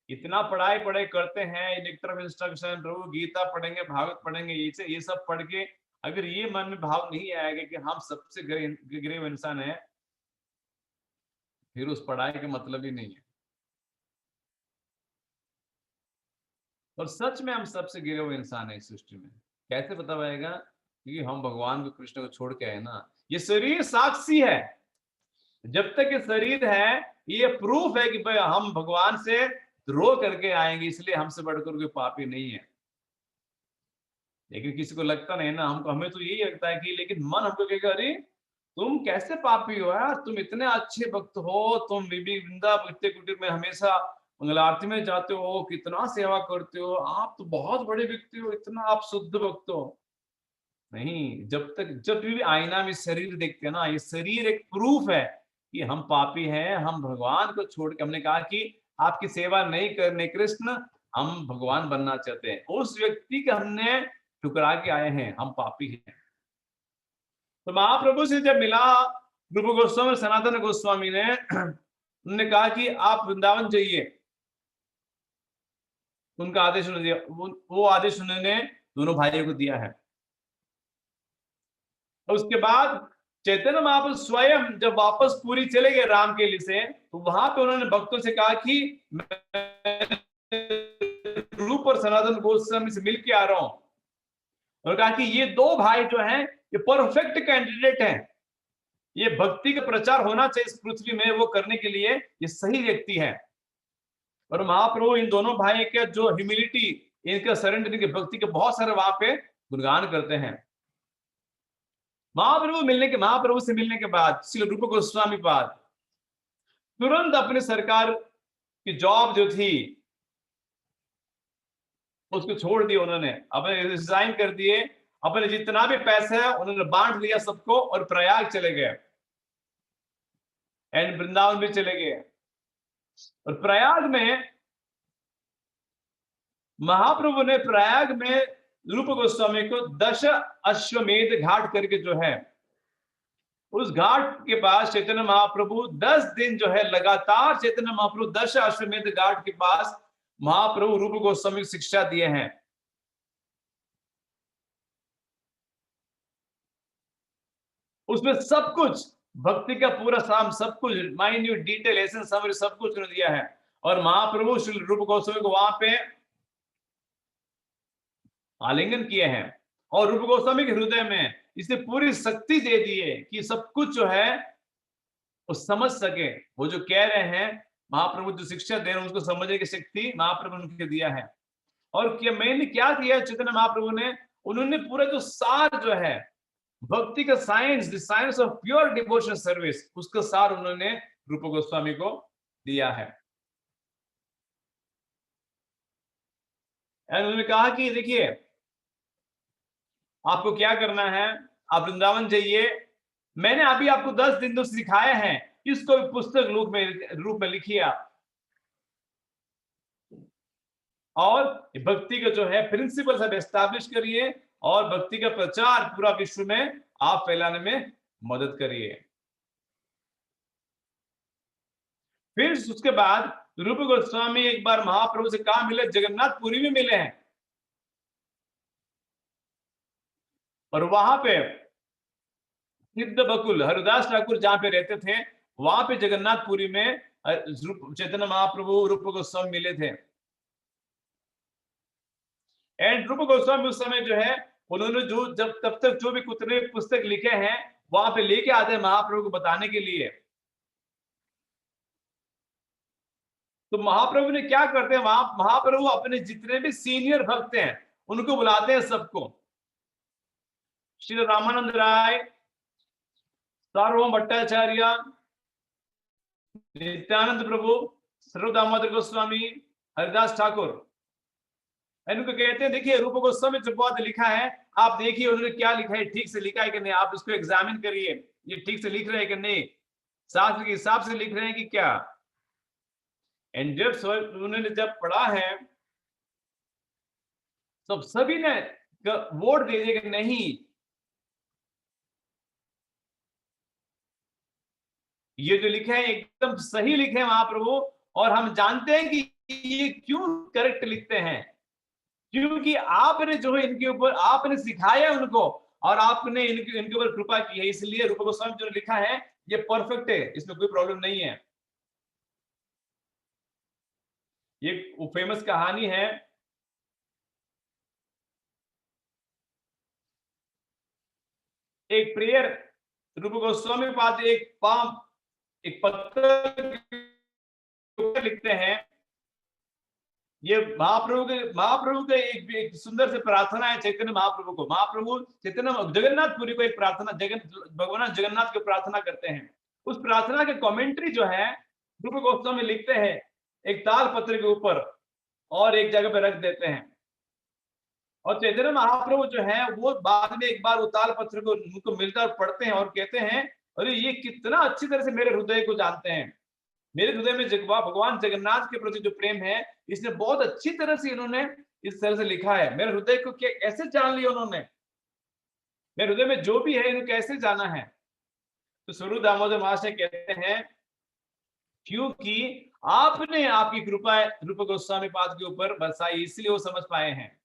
इतना पढ़ाई पढ़ाई करते हैं, लेक्चर ऑफ इंस्ट्रक्शन, प्रभु गीता पढ़ेंगे, भागवत पढ़ेंगे, ये सब पढ़ के अगर ये मन में भाव नहीं आएगा कि हम सबसे गरीब इंसान है, फिर उस पढ़ाई का मतलब ही नहीं है। और सच में हम सबसे गिरे हुए इंसान है इस सृष्टि में। कैसे पता पाएगा? क्योंकि हम भगवान को, कृष्ण को छोड़ के आए ना। ये शरीर साक्षी है, जब तक ये शरीर है ये प्रूफ है कि भाई हम भगवान से द्रोह करके आएंगे, इसलिए हमसे बढ़कर कोई पापी नहीं है। लेकिन किसी को लगता नहीं ना, हमको, हमें तो यही लगता है कि, लेकिन मन हमको कहेगा अरे तुम कैसे पापी हो यार, तुम इतने अच्छे भक्त हो, तुम बीबी वृंदा भक्ति कुटीर में हमेशा मंगल आरती में जाते हो, कितना सेवा करते हो, आप तो बहुत बड़े व्यक्ति हो, इतना आप शुद्ध भक्त हो। नहीं, जब भी आईना में शरीर देखते हैं ना, ये शरीर एक प्रूफ है कि हम पापी हैं, हम भगवान को छोड़ के, हमने कहा कि आपकी सेवा नहीं करने कृष्ण, हम भगवान बनना चाहते हैं, उस व्यक्ति के हमने ठुकरा के आए हैं, हम पापी हैं। तो महाप्रभु से जब मिला रूप गोस्वामी, सनातन गोस्वामी ने उन्होंने कहा कि आप वृंदावन जाइए, उनका आदेश उन्होंने दिया, वो आदेश उन्होंने दोनों भाइयों को दिया है। उसके बाद चैतन्य महाप्रभु स्वयं जब वापस पूरी चले गए राम के लिए से, तो वहां पे उन्होंने भक्तों से कहा कि मैं रूप और सनातन गोस्वामी से मिल के आ रहा हूं, और कहा कि ये दो भाई जो हैं ये परफेक्ट कैंडिडेट हैं, ये भक्ति का प्रचार होना चाहिए इस पृथ्वी में, वो करने के लिए ये सही व्यक्ति है। और महाप्रभु इन दोनों भाई के जो ह्यूमिलिटी, इनका सरेंडर, इनके भक्ति के बहुत सारे वहां पे गुणगान करते हैं। महाप्रभु से मिलने के बाद श्री रूप गोस्वामी पाद तुरंत अपनी सरकार की जॉब जो थी उसको छोड़ दिया, उन्होंने अपने रिजाइन कर दिए, अपने जितना भी पैसा है उन्होंने बांट लिया सबको, और प्रयाग चले गए एंड वृंदावन भी चले गए। और प्रयाग में महाप्रभु ने, प्रयाग में रूप गोस्वामी को 10 अश्वमेध घाट करके जो है, उस घाट के पास चैतन्य महाप्रभु 10 दिन जो है लगातार, चैतन्य महाप्रभु 10 अश्वमेध घाट के पास महाप्रभु रूप गोस्वामी को शिक्षा दिए हैं। उसमें सब कुछ भक्ति का पूरा साम, सब कुछ माइन्यूट डिटेल, एसेंस, समरी, सब कुछ उन्होंने दिया है। और महाप्रभु श्री रूप गोस्वामी को वहां पे आलिंगन किए हैं, और रूप गोस्वामी के हृदय में इसे पूरी शक्ति दे दी है कि सब कुछ जो है वो समझ सके, वो जो कह रहे हैं महाप्रभु जो शिक्षा दे रहे हैं उसको समझने की शक्ति महाप्रभु ने दिया है। और मैंने क्या किया चैतन्य महाप्रभु ने, उन्होंने पूरा जो सार जो है भक्ति का science, the science of pure devotion service, उसका सार उन्होंने रूप गोस्वामी को दिया है। उन्होंने कहा कि देखिए आपको क्या करना है, आप वृंदावन जाइए, मैंने अभी आपको 10 दिन तो सिखाए हैं, इसको पुस्तक रूप में लिखिए आप, और भक्ति का जो है प्रिंसिपल सब एस्टैब्लिश करिए, और भक्ति का प्रचार पूरा विश्व में आप फैलाने में मदद करिए। फिर उसके बाद रूप गोस्वामी एक बार महाप्रभु से कहा मिले, जगन्नाथपुरी में मिले हैं, और वहां पे सिद्ध बकुल हरिदास ठाकुर जहां पे रहते थे, वहां पे जगन्नाथपुरी में चैतन्य महाप्रभु रूप गोस्वामी मिले थे। एंड रूप गोस्वामी उस समय जो है उन्होंने जो जब तब तक जो भी कितने पुस्तक लिखे हैं वहां पे लेके आते हैं महाप्रभु को बताने के लिए। तो महाप्रभु ने क्या करते हैं, वहां महाप्रभु अपने जितने भी सीनियर भक्त हैं उनको बुलाते हैं सबको, श्री रामानंद राय, सार्वभौम भट्टाचार्य, नित्यानंद प्रभु, सर्व दामोदर गोस्वामी, हरिदास ठाकुर, इनको कहते हैं, देखिए रूप गोस्वामी जो बहुत लिखा है, आप देखिए उन्होंने क्या लिखा है, ठीक से लिखा है कि नहीं, आप इसको एग्जामिन करिए, ये ठीक से लिख रहे हैं कि नहीं, शास्त्र के हिसाब से लिख रहे हैं कि क्या। एंड जब उन्होंने जब पढ़ा है, तो सभी ने वोट दे दिया कि नहीं, ये जो लिखे हैं एकदम सही लिखे हैं महाप्रभु, और हम जानते हैं कि ये क्यों करेक्ट लिखते हैं, क्योंकि आपने जो है इनके ऊपर आपने सिखाया उनको, और आपने इनके ऊपर कृपा की है, इसलिए रूप गोस्वामी जो लिखा है ये परफेक्ट है, इसमें कोई प्रॉब्लम नहीं है। ये फेमस कहानी है, एक प्रेयर रूप गोस्वामी पाद एक पत्र लिखते हैं, ये महाप्रभु के एक सुंदर से प्रार्थना है चैतन्य महाप्रभु को। महाप्रभु चैतन्य जगन्नाथपुरी को एक प्रार्थना, भगवान जगन्नाथ की प्रार्थना करते हैं, उस प्रार्थना के कमेंट्री जो है रूप गोस्वामी लिखते हैं एक ताल पत्र के ऊपर, और एक जगह पे रख देते हैं, और चैतन्य महाप्रभु जो है वो बाद में एक बार उताल पत्र को उनको मिलता और पढ़ते हैं, और कहते हैं अरे ये कितना अच्छी तरह से मेरे हृदय को जानते हैं, मेरे हृदय में भगवान जगन्नाथ के प्रति जो प्रेम है, इसने बहुत अच्छी तरह से इन्होंने इस तरह से लिखा है, मेरे हृदय को कैसे जान लिया उन्होंने, मेरे हृदय में जो भी है इन्हें कैसे जाना है। तो स्वरूप दामोदर महाशय कहते हैं क्योंकि आपने आपकी कृपा रूप गोस्वामी पाद के ऊपर बरसाई, इसलिए वो समझ पाए हैं।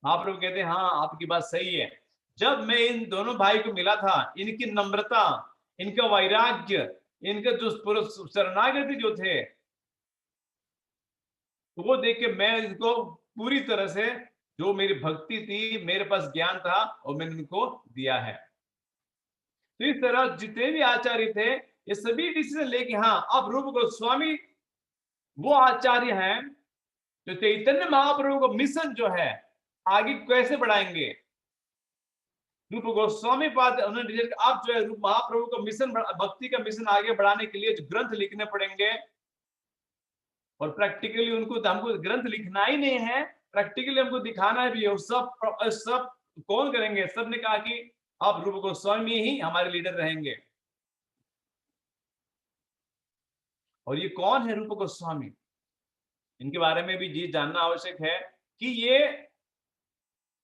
महाप्रभु कहते हैं हाँ आपकी बात सही है, जब मैं इन दोनों भाई को मिला था, इनकी नम्रता, इनका वैराग्य, इनका जो शरणागति जो थे, तो वो देख के मैं इनको पूरी तरह से, जो मेरी भक्ति थी, मेरे पास ज्ञान था, और मैंने इनको दिया है। तो इस तरह जितने भी आचार्य थे ये सभी डिसीजन लेके, हाँ अब रूप गोस्वामी वो आचार्य हैं जो चैतन्य महाप्रभु को मिशन जो है आगे कैसे बढ़ाएंगे। रूप गोस्वामी पाद उन्होंने डिसाइड, आप जो है रूप महाप्रभु को मिशन, भक्ति का मिशन आगे बढ़ाने के लिए जो ग्रंथ लिखने पड़ेंगे, और प्रैक्टिकली उनको, हमको ग्रंथ लिखना ही नहीं है, प्रैक्टिकली हमको दिखाना भी है, सब कौन करेंगे। सब ने कहा कि आप रूप गोस्वामी ही हमारे लीडर रहेंगे। और ये कौन है रूप गोस्वामी, इनके बारे में भी ये जानना आवश्यक है कि ये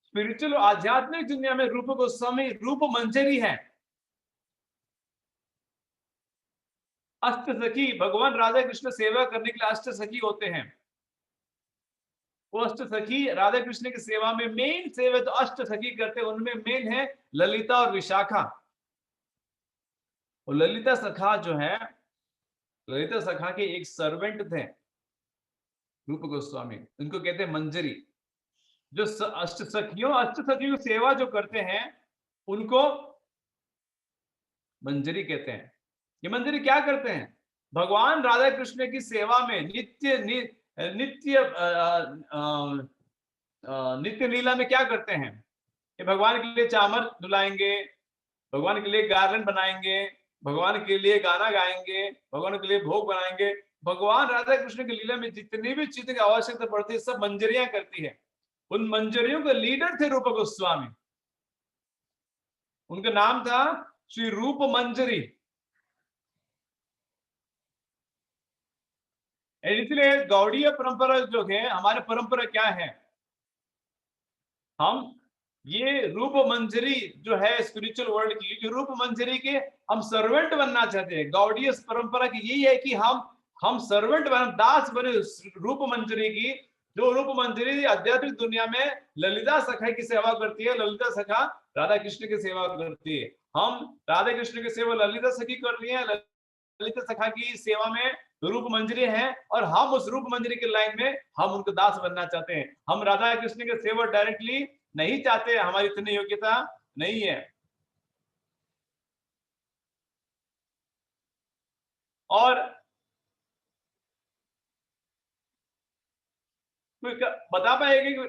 स्पिरिचुअल आध्यात्मिक दुनिया में रूप गोस्वामी रूप मंजरी है, अष्ट सखी, भगवान राधा कृष्ण सेवा करने के लिए अष्ट सखी होते हैं, वो अष्ट सखी राधा कृष्ण की सेवा में मेन सेवा तो अष्ट सखी करते हैं, उनमें मेन है ललिता और विशाखा। और ललिता सखा जो है, ललिता सखा के एक सर्वेंट थे रूप गोस्वामी, उनको कहते हैं मंजरी। जो अष्ट सखियों की सेवा जो करते हैं उनको मंजरी कहते हैं। ये मंजरी क्या करते हैं, भगवान राधा कृष्ण की सेवा में नित्य नित्य लीला में क्या करते हैं, ये भगवान के लिए चामर धुलाएंगे, भगवान के लिए गार्लन बनाएंगे, भगवान के लिए गाना गाएंगे, भगवान के लिए भोग बनाएंगे। भगवान राधा कृष्ण की लीला में जितनी भी चीजों की आवश्यकता पड़ती है सब मंजरियां करती है। उन मंजरियों के लीडर थे रूप गोस्वामी, उनका नाम था श्री रूप मंजरी। इसलिए गौड़ीय परंपरा जो है, हमारे परंपरा क्या है, हम ये रूप मंजरी जो है स्पिरिचुअल वर्ल्ड की, जो रूप मंजरी के हम सर्वेंट बनना चाहते हैं। गौड़ीय परंपरा की यही है कि हम सर्वेंट बने, दास बने रूप मंजरी की, जो रूप मंजरी आध्यात्मिक दुनिया में ललिता सखा की सेवा करती है, ललिता सखा राधा कृष्ण की सेवा करती है। हम राधा कृष्ण की सेवा ललिता सखी कर रही है, ललिता सखा की सेवा में रूप मंजरी है, और हम उस रूप मंजरी के लाइन में हम उनको दास बनना चाहते हैं। हम राधा कृष्ण के सेवा डायरेक्टली नहीं चाहते, हमारी इतनी योग्यता नहीं है। और कोई बता पाएगा,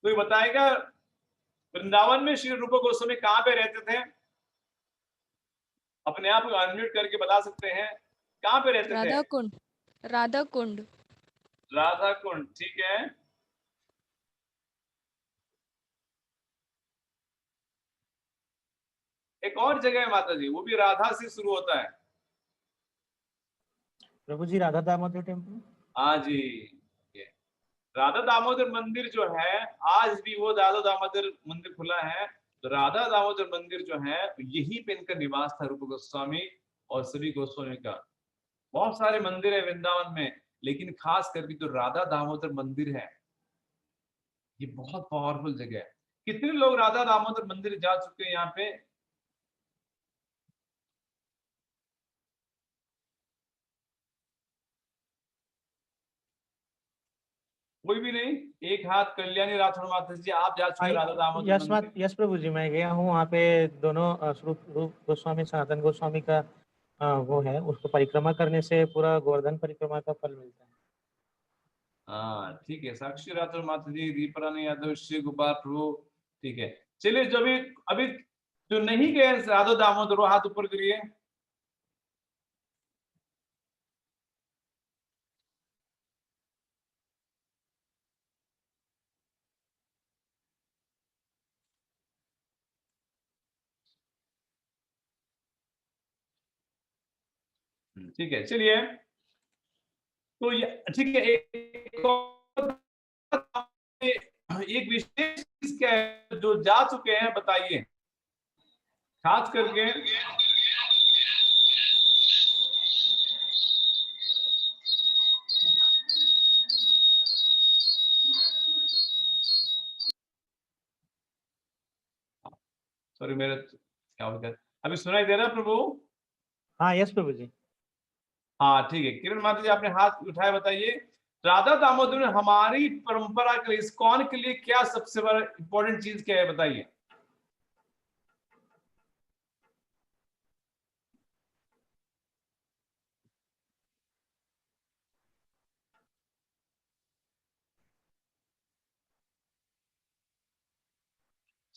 कोई बताएगा वृंदावन में श्री रूप गोस्वामी कहाँ पे रहते थे? अपने आप को अनम्यूट करके बता सकते हैं, कहाँ पे रहते थे? राधा कुंड। राधा कुंड। राधा कुंड, ठीक है। एक और जगह है माता जी, वो भी राधा से शुरू होता है। प्रभु जी राधा दामोदर टेम्पल। हाँ जी, ये राधा दामोदर मंदिर जो है, आज भी वो राधा दामोदर मंदिर खुला है। तो राधा दामोदर मंदिर जो है, यही पे इनका निवास था, रूप गोस्वामी और सभी गोस्वामी का। बहुत सारे मंदिर है वृंदावन में, लेकिन खास करके जो राधा दामोदर मंदिर है, ये बहुत पावरफुल जगह है। कितने लोग राधा दामोदर मंदिर जा चुके हैं यहाँ पे? कोई भी नहीं? एक हाथ कल्याणी राठौर माता जी, आप जा चुके राधा दामोदर मंदिर? यस प्रभु जी, मैं गया हूँ वहाँ पे। दोनों रूप गोस्वामी सनातन गोस्वामी का वो है, उसको परिक्रमा करने से पूरा गोवर्धन परिक्रमा का फल मिलता है। हाँ ठीक है, साक्षी राठौर माता जी, दीपरानी यादव, श्री गोपाल प्रभु, ठीक है। चलिए, जो भी अभी जो नहीं गए राधा दामोदर, वो हाथ ऊपर करिए। ठीक है, चलिए। तो ये ठीक है, एक विशेष चीज क्या है जो जा चुके हैं, बताइए। खास करके सॉरी, मेरा क्या हो गया? अभी सुनाई दे रहा है प्रभु? हाँ यस प्रभु जी। हाँ ठीक है, किरण माता जी आपने हाथ उठाए, बताइए। राधा दामोदर में हमारी परंपरा के लिए, इस्कॉन के लिए क्या सबसे बड़ा इंपॉर्टेंट चीज क्या है, बताइए।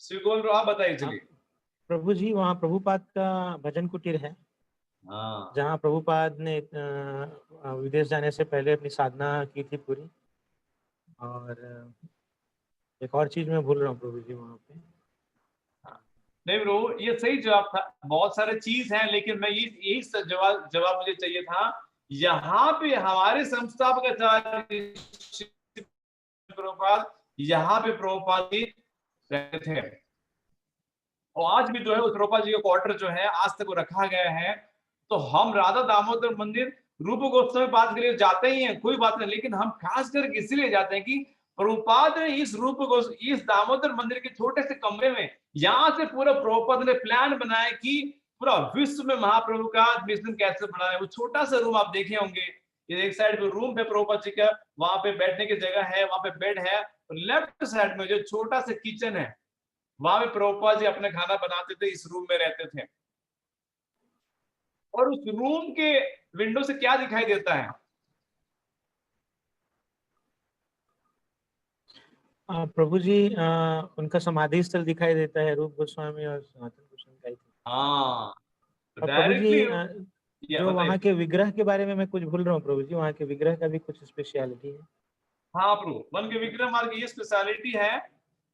श्री गोविंद आप बताइए, चलिए। प्रभु जी वहाँ प्रभुपाद का भजन कुटीर है, हाँ जहाँ प्रभुपाद ने विदेश जाने से पहले अपनी साधना की थी पूरी। और एक और चीज मैं भूल रहा हूँ प्रभु जी वहाँ पे। नहीं ब्रो, ये सही जवाब था। बहुत सारे चीज हैं, लेकिन मैं यही जवाब मुझे चाहिए था। यहाँ पे हमारे संस्थापक आचार्य प्रभुपाद, यहाँ पे प्रभुपाद जी रहते थे, और आज भी जो है उस प्रभुपाद जी का क्वार्टर जो है, आज तक वो रखा गया है। तो हम राधा दामोदर मंदिर रूप गोस्वामी पाद के लिए जाते ही हैं, कोई बात नहीं, लेकिन हम खास करके इसलिए जाते हैं कि प्रभुपाद ने इस दामोदर मंदिर के छोटे से कमरे में, यहाँ से पूरा प्रभुपाद ने प्लान बनाया कि पूरा विश्व में महाप्रभु का मिशन कैसे बनाना है। वो छोटा सा रूम आप देखे होंगे, ये एक साइड पे रूम है प्रभुपाद जी का, वहां पे बैठने की जगह है, वहां पे बेड है, और लेफ्ट साइड में जो छोटा सा किचन है, वहां पे प्रभुपाद जी अपने खाना बनाते थे, इस रूम में रहते थे। और उस रूम के विंडो से क्या दिखाई देता है? प्रभु जी उनका समाधि स्थल दिखाई देता है, रूप गोस्वामी और सनातन गोस्वामी का ही था। हाँ, और प्रभु जी डायरेक्टली जो वहाँ बताइए। के विग्रह के बारे में मैं कुछ भूल रहा हूँ प्रभु जी, वहाँ के विग्रह का भी कुछ स्पेशलिटी है। हाँ प्रभु, वन के विक्रम मार्ग की ये स्पेशलिटी है,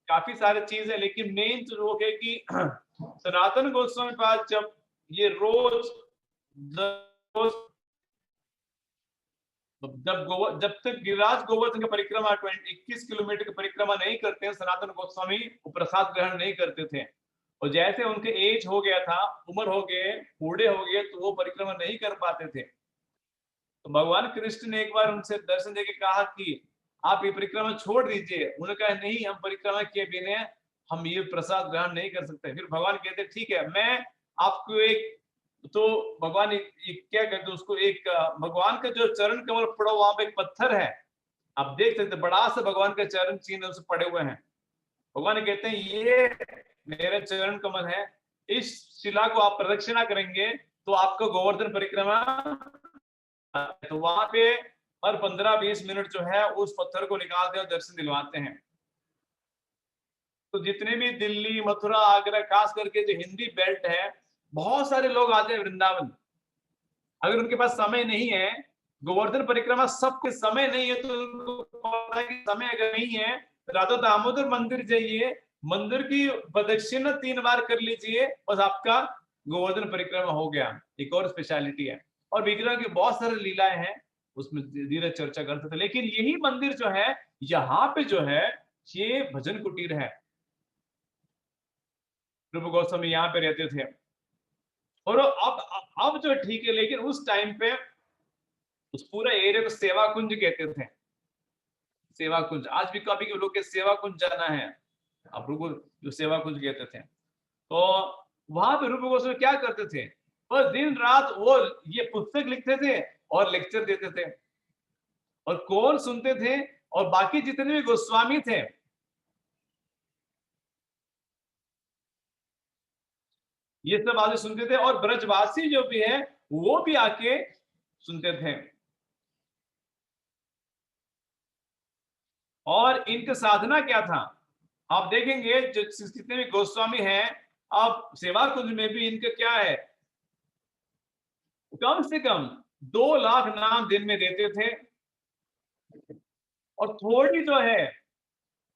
काफी सारे चीज है, लेकिन मेन जो है कि सनातन गोस्वामी पाद जब ये रोज जब तक गिरिराज गोवर्धन की परिक्रमा 21 किलोमीटर की परिक्रमा नहीं करते हैं, सनातन गोस्वामी वो प्रसाद ग्रहण नहीं करते थे। और जैसे उनके एज हो गया था, उम्र हो गए, बूढ़े हो गए, तो वो परिक्रमा नहीं कर पाते थे। तो भगवान कृष्ण ने एक बार उनसे दर्शन देके कहा कि आप ये परिक्रमा छोड़ दीजिए। उन्होंने कहा नहीं, हम परिक्रमा किए बिना हम ये प्रसाद ग्रहण नहीं कर सकते। फिर भगवान कहते ठीक है, मैं आपको एक, तो भगवान क्या कहते उसको, एक भगवान का जो चरण कमल पड़ा वहां पे एक पत्थर है, आप देख सकते, बड़ा सा भगवान का चरण चिन्ह उसे पड़े हुए हैं। भगवान कहते हैं ये मेरा चरण कमल है, इस शिला को आप प्रदक्षिणा करेंगे तो आपको गोवर्धन परिक्रमा। तो वहां पे हर 15-20 मिनट जो है उस पत्थर को निकालते हैं और दर्शन दिलवाते हैं। तो जितने भी दिल्ली, मथुरा, आगरा, खास करके जो हिंदी बेल्ट है, बहुत सारे लोग आते हैं वृंदावन। अगर उनके पास समय नहीं है गोवर्धन परिक्रमा सबके समय नहीं है, तो उनको पता है कि समय अगर नहीं है, राधा दामोदर मंदिर जाइए, मंदिर की प्रदक्षिणा 3 बार कर लीजिए, बस आपका गोवर्धन परिक्रमा हो गया। एक और स्पेशलिटी है। और विग्रह की बहुत सारी लीलाएं हैं, उसमें धीरे चर्चा करते थे। लेकिन यही मंदिर जो है, यहाँ पे जो है, ये भजन कुटीर है। रूप गोस्वामी यहाँ पे रहते थे। और अब जो ठीक है, लेकिन उस टाइम पे उस पूरे एरिया को सेवा कुंज कहते थे। सेवा कुंज, आज भी कभी लोग के सेवा कुंज जाना है, आप लोगों जो सेवा कुंज कहते थे। तो वहां पे रूप गोस्वामी क्या करते थे, बस दिन रात वो ये पुस्तक लिखते थे और लेक्चर देते थे। और कौन सुनते थे, और बाकी जितने भी गोस्वामी थे, ये सब आगे सुनते थे। और ब्रजवासी जो भी है, वो भी आके सुनते थे। और इनका साधना क्या था, आप देखेंगे जो जितने भी गोस्वामी हैं, अब सेवा कुंज में भी इनका क्या है, कम से कम 2 लाख नाम दिन में देते थे। और थोड़ी जो है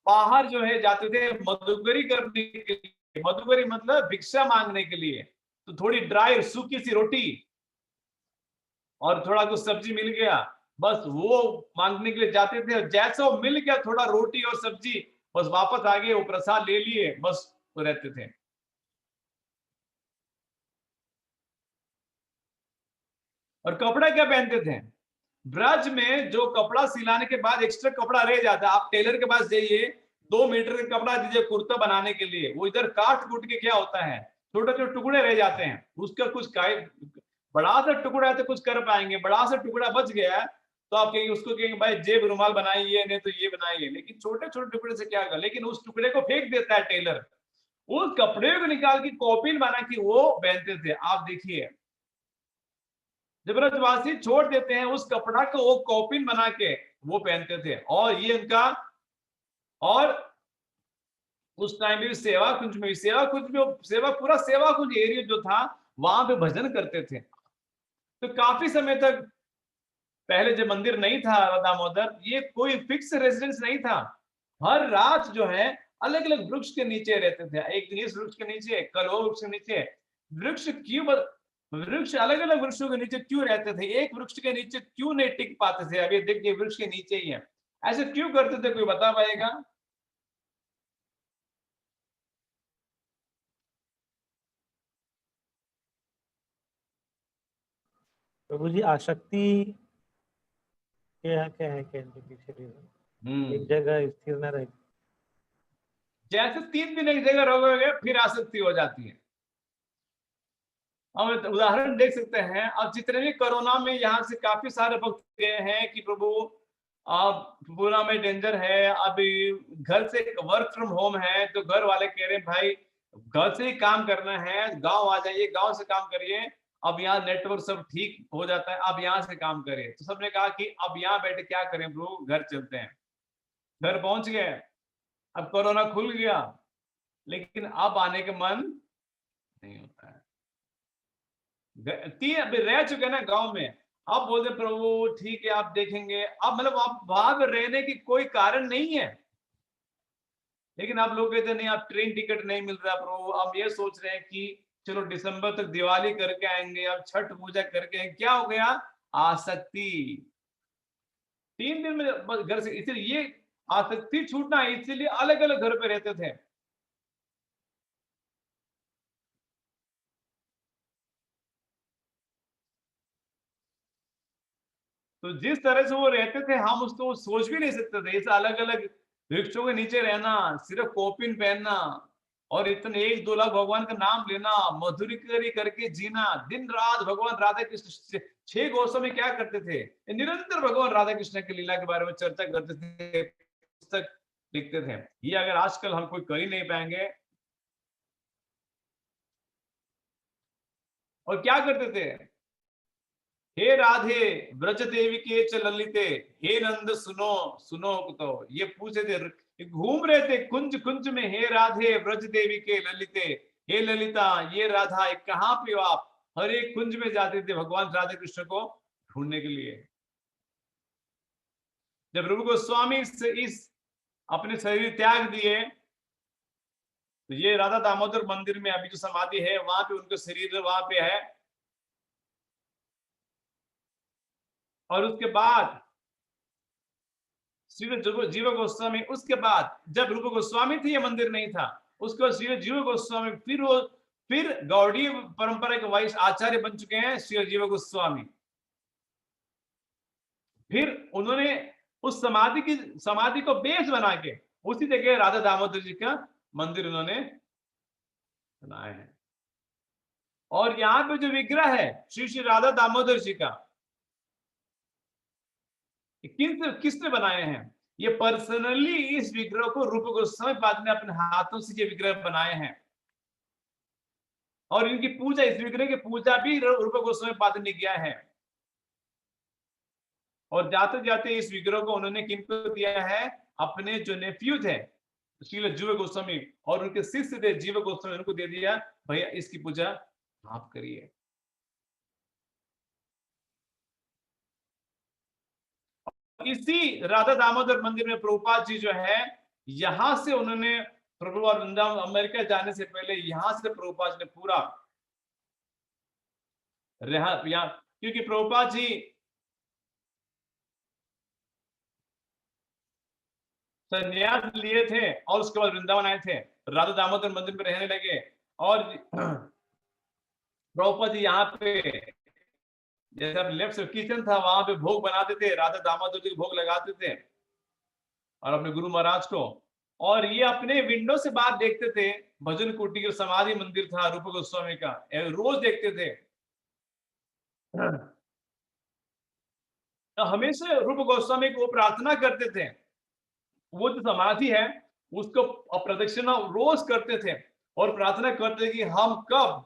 बाहर जो है जाते थे मधुकरी करने के लिए। मधुकरी मतलब भिक्षा मांगने के लिए। तो थोड़ी ड्राई सूखी सी रोटी और थोड़ा कुछ सब्जी मिल गया, बस वो मांगने के लिए जाते थे। और जैसा वो मिल गया, थोड़ा रोटी और सब्जी, बस वापस आ गए, वो प्रसाद ले लिए, बस वो रहते थे। और कपड़ा क्या पहनते थे, ब्रज में जो कपड़ा सिलाने के बाद एक्स्ट्रा कपड़ा रह जाता है, आप टेलर के पास जाइए, 2 मीटर का कपड़ा दीजिए कुर्ता बनाने के लिए, वो इधर काट कूट के क्या होता है, छोटे छोटे टुकड़े रह जाते हैं, उसका कुछ बड़ा सा टुकड़ा है तो कुछ कर पाएंगे, बड़ा सा टुकड़ा बच गया है तो आप कहेंगे, उसको कहेंगे भाई जेब रुमाल बनाइए, नहीं तो ये बनाइए। लेकिन छोटे छोटे टुकड़े से क्या होगा, लेकिन उस टुकड़े को फेंक देता है टेलर, उस कपड़े को निकाल के कॉपिन बना के वो पहनते थे। आप देखिए, जब ब्रजवासी छोड़ देते हैं, उस कपड़ा को वो कॉपिन बना के वो पहनते थे। और ये उनका, और उस टाइम में सेवा कुंज में, सेवा पूरा सेवा कुंज एरिया जो था, वहां पे भजन करते थे। तो काफी समय तक, पहले जब मंदिर नहीं था राधा दामोदर, ये कोई फिक्स रेजिडेंस नहीं था। हर रात जो है अलग अलग वृक्ष के नीचे रहते थे। एक दिन इस वृक्ष के नीचे, कल वो वृक्ष के नीचे। वृक्ष क्यों वृक्ष अलग अलग वृक्षों के नीचे क्यों रहते थे, एक वृक्ष के नीचे क्यों नहीं टिक पाते थे, अभी देखिए वृक्ष के नीचे ही है, ऐसे क्यों करते थे, कोई बता पाएगा। प्रभु जी, आसक्ति क्या है, क्या इनके पीछे रीजन, एक जगह स्थिर न रहे। जैसे 3 दिन एक जगह रहोगे फिर आसक्ति हो जाती है। हम उदाहरण देख सकते हैं, अब जितने भी कोरोना में यहाँ से काफी सारे भक्त गए हैं कि प्रभु अब पूरा में डेंजर है, अभी घर से वर्क फ्रॉम होम है, तो घर वाले कह रहे हैं भाई घर से ही काम करना है, गांव आ जाइए, गांव से काम करिए, अब यहाँ नेटवर्क सब ठीक हो जाता है, अब यहाँ से काम करिए। तो सबने कहा कि अब यहाँ बैठे क्या करें प्रभु, घर चलते हैं। घर पहुंच गए, अब कोरोना खुल गया, लेकिन अब आने का मन नहीं होता है। अभी रह चुके ना गांव में, अब बोलते प्रभु ठीक है आप देखेंगे, अब मतलब आप वहां पर रहने की कोई कारण नहीं है। लेकिन आप लोग कहते नहीं, आप ट्रेन टिकट नहीं मिल रहा प्रभु, अब ये सोच रहे हैं कि चलो दिसंबर तक दिवाली करके आएंगे, अब छठ पूजा करके आएंगे। क्या हो गया, आसक्ति। 3 दिन में घर से, इसलिए ये आसक्ति छूटना है, इसीलिए अलग अलग घर पे रहते थे। तो जिस तरह से वो रहते थे, हम उसको सोच भी नहीं सकते थे, ऐसे अलग अलग वृक्षों के नीचे रहना, सिर्फ कॉपिन पहनना, और इतने 1-2 लाख भगवान का नाम लेना, मधुरी करके जीना, दिन रात भगवान राधा कृष्ण। 6 गोस्वामी क्या करते थे, निरंतर भगवान राधा कृष्ण की लीला के बारे में चर्चा करते थे, पुस्तक लिखते थे। ये अगर आजकल हम कोई कर ही नहीं पाएंगे। और क्या करते थे, हे राधे ब्रज देवी के च ललिते, हे नंद सुनो सुनो तो, ये पूछे थे, घूम रहे थे कुंज कुंज में, हे राधे ब्रज देवी के ललिते, हे ललिता ये राधा कहाँ पे हो आप। हर एक कुंज में जाते थे भगवान राधा कृष्ण को ढूंढने के लिए। जब रूप गोस्वामी से इस अपने शरीर त्याग दिए, तो ये राधा दामोदर मंदिर में अभी जो समाधि है वहां पे उनका शरीर वहां पे है। और उसके बाद श्री जीव गोस्वामी, उसके बाद जब रूप गोस्वामी थे ये मंदिर नहीं था, उसके बाद श्री जीव गोस्वामी फिर गौड़ीय परंपरा के वाइस आचार्य बन चुके हैं श्री जीव गोस्वामी। फिर उन्होंने उस समाधि को बेस बना के उसी जगह राधा दामोदर जी का मंदिर उन्होंने बनाया है। और यहाँ पे जो विग्रह है श्री श्री राधा दामोदर जी का, किसने बनाए हैं? ये पर्सनली इस विग्रह को रूप गोस्वामी पाद ने अपने हाथों से ये विग्रह बनाए हैं। और इनकी पूजा, इस विग्रह की पूजा भी रूप गोस्वामी पाद ने किया है। और जाते जाते इस विग्रह को उन्होंने किनको दिया है? अपने जो नेफ्यू थे श्रील जीव गोस्वामी और उनके शिष्य थे जीव गोस्वामी, उनको दे दिया, भैया इसकी पूजा आप करिए। इसी राधा दामोदर मंदिर में प्रभुपाद जी जो है, यहां से उन्होंने प्रभु और वृंदावन अमेरिका जाने से पहले यहां से प्रभुपाद जी ने पूरा रहा, क्योंकि प्रभुपाद जी संन्यास लिए थे और उसके बाद वृंदावन आए थे, राधा दामोदर मंदिर में रहने लगे। और प्रभुपाद जी यहाँ पे जैसे अब लेफ्ट किचन था वहां पे भोग बनाते थे, राधा दामोदर जी को भोग लगाते थे और अपने गुरु महाराज को। और ये अपने विंडो से बाहर देखते थे, भजन कुटी के समाधि मंदिर था रूप गोस्वामी का, रोज देखते थे। तो हमेशा रूप गोस्वामी को प्रार्थना करते थे, वो जो समाधि है उसको प्रदक्षिणा रोज करते थे और प्रार्थना करते थे कि हम कब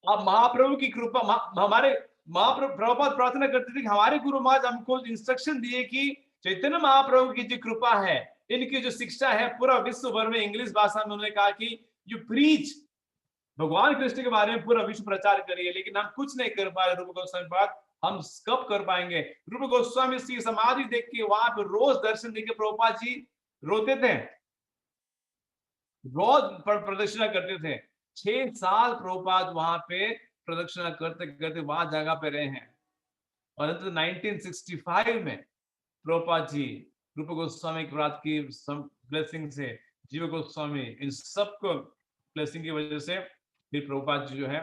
अब महाप्रभु की कृपा, हमारे महाप्रभु प्रभुपाद प्रार्थना करते थे कि हमारे गुरु महाराज हमको इंस्ट्रक्शन दिए कि चैतन्य महाप्रभु की जो कृपा है, इनकी जो शिक्षा है, पूरा विश्व भर में इंग्लिश भाषा में उन्होंने कहा कि यू प्रीच, भगवान कृष्ण के बारे में पूरा विश्व प्रचार करिए। लेकिन हम कुछ नहीं कर पाए रूप गोस्वामी पाद, हम कब कर पाएंगे? रूप गोस्वामी की समाधि देख के वहां पर रोज दर्शन देके प्रभुपाद जी रोते थे, रोज प्रदक्षिणा करते थे। 6 साल प्रभुपाद वहां पे प्रदक्षिणा करते करते वहां जगह पे रहे हैं। और 1965 में प्रभुपाद जी रूप गोस्वामी की बात की ब्लेसिंग से, जीव गोस्वामी, इन सबको ब्लेसिंग की वजह से फिर प्रभुपाद जी जो है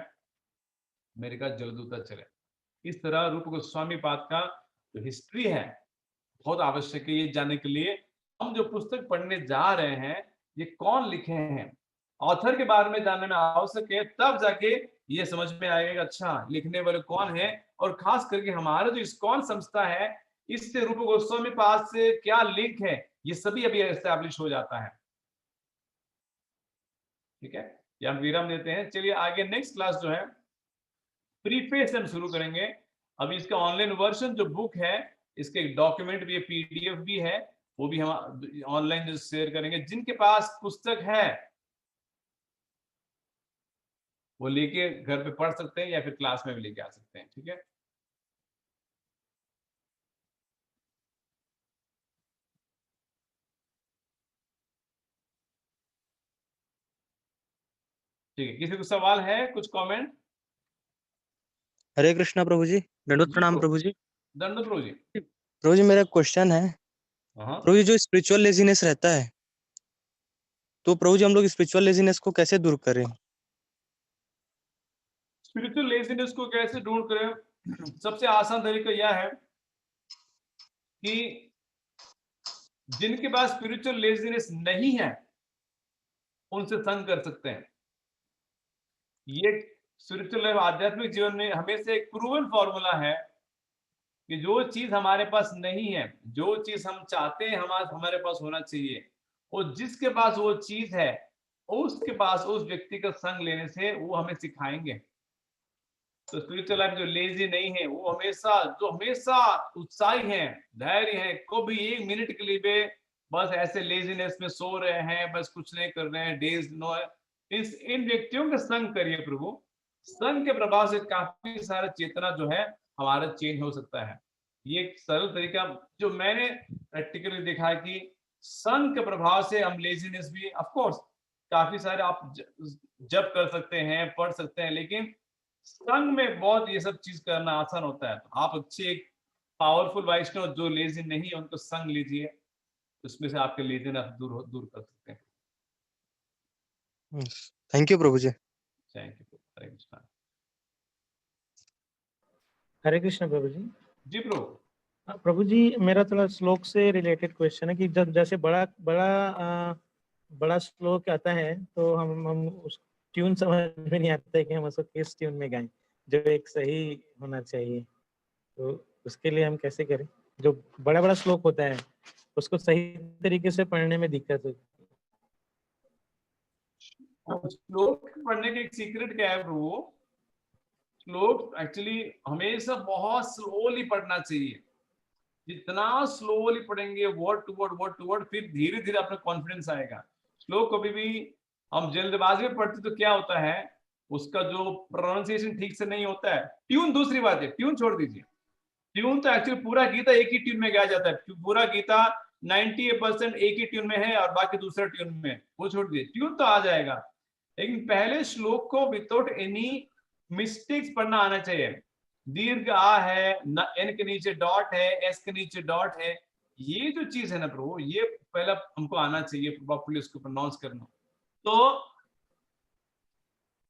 अमेरिका जलदूता चले। इस तरह रूप गोस्वामी पाद का जो हिस्ट्री है बहुत आवश्यक है ये जानने के लिए। हम जो पुस्तक पढ़ने जा रहे हैं ये कौन लिखे हैं, ऑथर के बारे में जानने में आवश्यक है, तब जाके ये समझ में आएगा अच्छा लिखने वाले कौन है। और खास करके हमारा जो इस्कॉन संस्था है, इससे रूप गोस्वामी पाद से क्या लिंक है, ये सभी अभी एस्टैब्लिश हो जाता है। ठीक है, ये हम विराम देते हैं। चलिए आगे नेक्स्ट क्लास जो है प्रीफेस हम शुरू करेंगे। अभी इसका ऑनलाइन वर्जन जो बुक है, इसके डॉक्यूमेंट भी है, पीडीएफ भी है, वो भी हम ऑनलाइन शेयर करेंगे। जिनके पास पुस्तक है वो लेके घर पे पढ़ सकते हैं या फिर क्लास में भी लेके आ सकते हैं। ठीक है, ठीक है, किसी को सवाल है, कुछ कमेंट? हरे कृष्णा प्रभु जी, दंडोत प्रणाम प्रभु जी। दंडोत प्रभु जी। प्रभु जी मेरा क्वेश्चन है, प्रभु जी जो स्पिरिचुअल लेजीनेस रहता है, तो प्रभु जी हम लोग स्पिरिचुअल लेजीनेस को कैसे दूर करें? स्पिरिचुअल लेजीनेस को कैसे दूर करें? सबसे आसान तरीका यह है कि जिनके पास स्पिरिचुअल लेजीनेस नहीं है उनसे संग कर सकते हैं। ये स्पिरिचुअल आध्यात्मिक जीवन में हमेशा एक प्रूवन फॉर्मूला है कि जो चीज हमारे पास नहीं है, जो चीज हम चाहते हैं हमारे पास होना चाहिए, और जिसके पास वो चीज है उसके पास उस व्यक्ति का संग लेने से वो हमें सिखाएंगे। तो स्पिरिचुअल लाइफ जो लेजी नहीं है, वो हमेशा उत्साही हैं, धैर्य हैं, कभी 1 मिनट के लिए भी बस ऐसे लेजीनेस में सो रहे हैं, बस कुछ नहीं कर रहे हैं, डेज नो है, इन व्यक्तियों का संग करिए प्रभु, संघ के प्रभाव से काफी सारा चेतना जो है हमारा चेंज हो सकता है। ये एक सरल तरीका जो मैंने प्रैक्टिकली देखा है कि संघ के प्रभाव से हम लेजीनेस भी ऑफ कोर्स काफी सारे आप जब कर सकते हैं, पढ़ सकते हैं, लेकिन संघ में बहुत ये सब चीज करना आसान होता है। तो आप अच्छे एक पावरफुल वैष्णव जो लेजी नहीं है उनको संग लीजिए, उसमें से आपके लेजीनेस दूर कर सकते हैं। Thank you Prabhu ji. Thank you. Hare Krishna. Hare Krishna Prabhu ji. Ji Prabhu. Prabhu ji, मेरा थोड़ा श्लोक से रिलेटेड क्वेश्चन है कि जब जैसे बड़ा श्लोक आता है तो हम उस ट्यून समझ में नहीं आता है कि हम उसको किस ट्यून में गाएं जो एक सही होना चाहिए, तो उसके लिए हम कैसे करें? जो बड़ा श्लोक होता है उसको सही तरीके से पढ़ने में दिक्कत होती है। श्लोक पढ़ने का एक सीक्रेट क्या है प्रभु? श्लोक एक्चुअली हमेशा बहुत स्लोली पढ़ना चाहिए। जितना स्लोली पढ़ेंगे वर्ड टू वर्ड, फिर धीरे धीरे अपना कॉन्फिडेंस आएगा। श्लोक कभी भी हम जल्दबाजी में पढ़ते तो क्या होता है, उसका जो प्रोनाउंसिएशन ठीक से नहीं होता है। ट्यून दूसरी बात है, ट्यून छोड़ दीजिए। ट्यून तो एक्चुअली पूरा गीता एक ही ट्यून में गाया जाता है। पूरा गीता 98% एक ही ट्यून में है और बाकी दूसरा ट्यून में है, वो छोड़ दीजिए। ट्यून तो आ जाएगा, लेकिन पहले श्लोक को विदाउट एनी मिस्टेक्स पढ़ना आना चाहिए। दीर्घ आ है, एन के नीचे डॉट है, एस के नीचे डॉट है, ये जो चीज है ना प्रभु, ये पहले हमको आना चाहिए प्रॉपर्ली उसको प्रोनाउंस करना। तो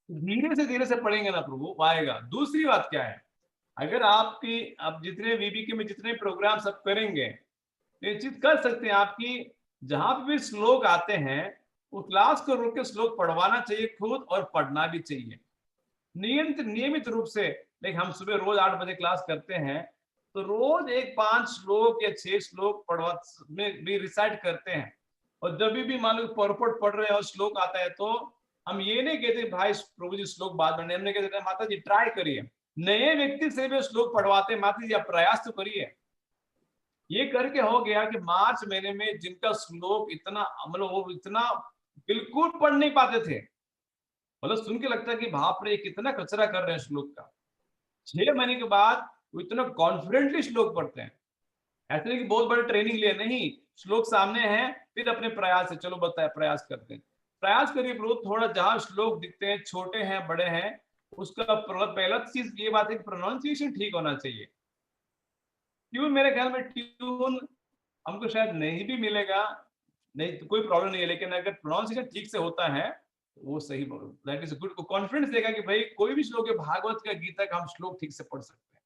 धीरे से पढ़ेंगे ना प्रभु, आएगा। दूसरी बात क्या है, अगर आप जितने वीबीके में जितने प्रोग्राम सब करेंगे, निश्चित कर सकते हैं आपकी जहां पे भी श्लोक आते हैं वो क्लास को रोक के श्लोक पढ़वाना चाहिए खुद, और पढ़ना भी चाहिए नियमित रूप से। लेकिन हम सुबह रोज 8 बजे क्लास करते हैं, तो रोज एक 5 श्लोक या 6 श्लोक पढ़वा में भी रिसाइट करते हैं। और जब भी मान लो परपट पढ़ रहे हैं और श्लोक आता है, तो हम ये नहीं कहते भाई प्रभु जी श्लोक बाद में, हमने कहते माता जी ट्राई करिए, नए व्यक्ति से भी श्लोक पढ़वाते, माता जी आप प्रयास तो करिए। ये करके हो गया कि मार्च महीने में जिनका श्लोक इतना मतलब वो इतना बिल्कुल पढ़ नहीं पाते थे, मतलब सुन के लगता है कि बाप रे कितना कचरा कर रहे हैं श्लोक का, 6 महीने के बाद वो इतना कॉन्फिडेंटली श्लोक पढ़ते हैं। ऐसे नहीं कि बहुत बड़े ट्रेनिंग लिए, नहीं, श्लोक सामने है, फिर अपने प्रयास से चलो बताए प्रयास करते हैं। प्रयास करिए प्रभु, थोड़ा जहां श्लोक दिखते हैं छोटे हैं बड़े हैं, उसका पहला चीज ये बात है कि प्रोनाउंसिएशन ठीक होना चाहिए। ट्यून मेरे ख्याल में ट्यून हमको शायद नहीं भी मिलेगा, नहीं तो कोई प्रॉब्लम नहीं है, लेकिन अगर प्रोनाउंसिएशन ठीक से होता है वो सही, दैट इज गुड, कॉन्फिडेंस देगा कि भाई कोई भी श्लोक है भागवत का गीता का हम श्लोक ठीक से पढ़ सकते हैं।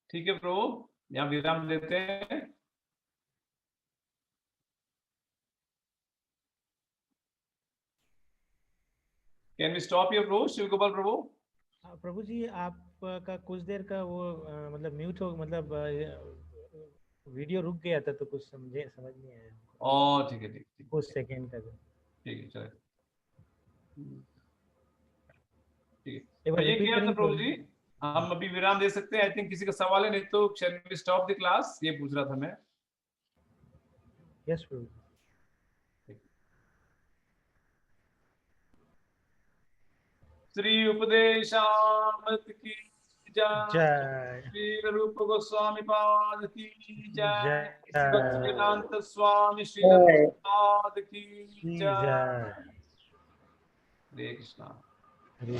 ठीक है प्रभु, यहाँ विराम देते हैं। कैन वी स्टॉप योर प्रभु? शिव गोपाल प्रभु। प्रभु जी, आपका कुछ देर का वो मतलब म्यूट हो, मतलब वीडियो रुक गया था तो कुछ समझ नहीं आया। ओ ठीक है, ठीक कुछ सेकंड का ठीक है, चलिए ठीक है। एक बार ये रिपीट क्या था करेंगे प्रभु जी, हम अभी विराम दे सकते हैं। आई थिंक किसी का सवाल है, नहीं तो shall we stop the class, ये पूछ रहा था मैं। यस प्रभु। श्री उपदेशामृत की जय, जय श्री रूप गोस्वामी पाद की जय, जय भक्तिवेदांत स्वामी श्री पाद की जय। जय। हरे कृष्णा। हरे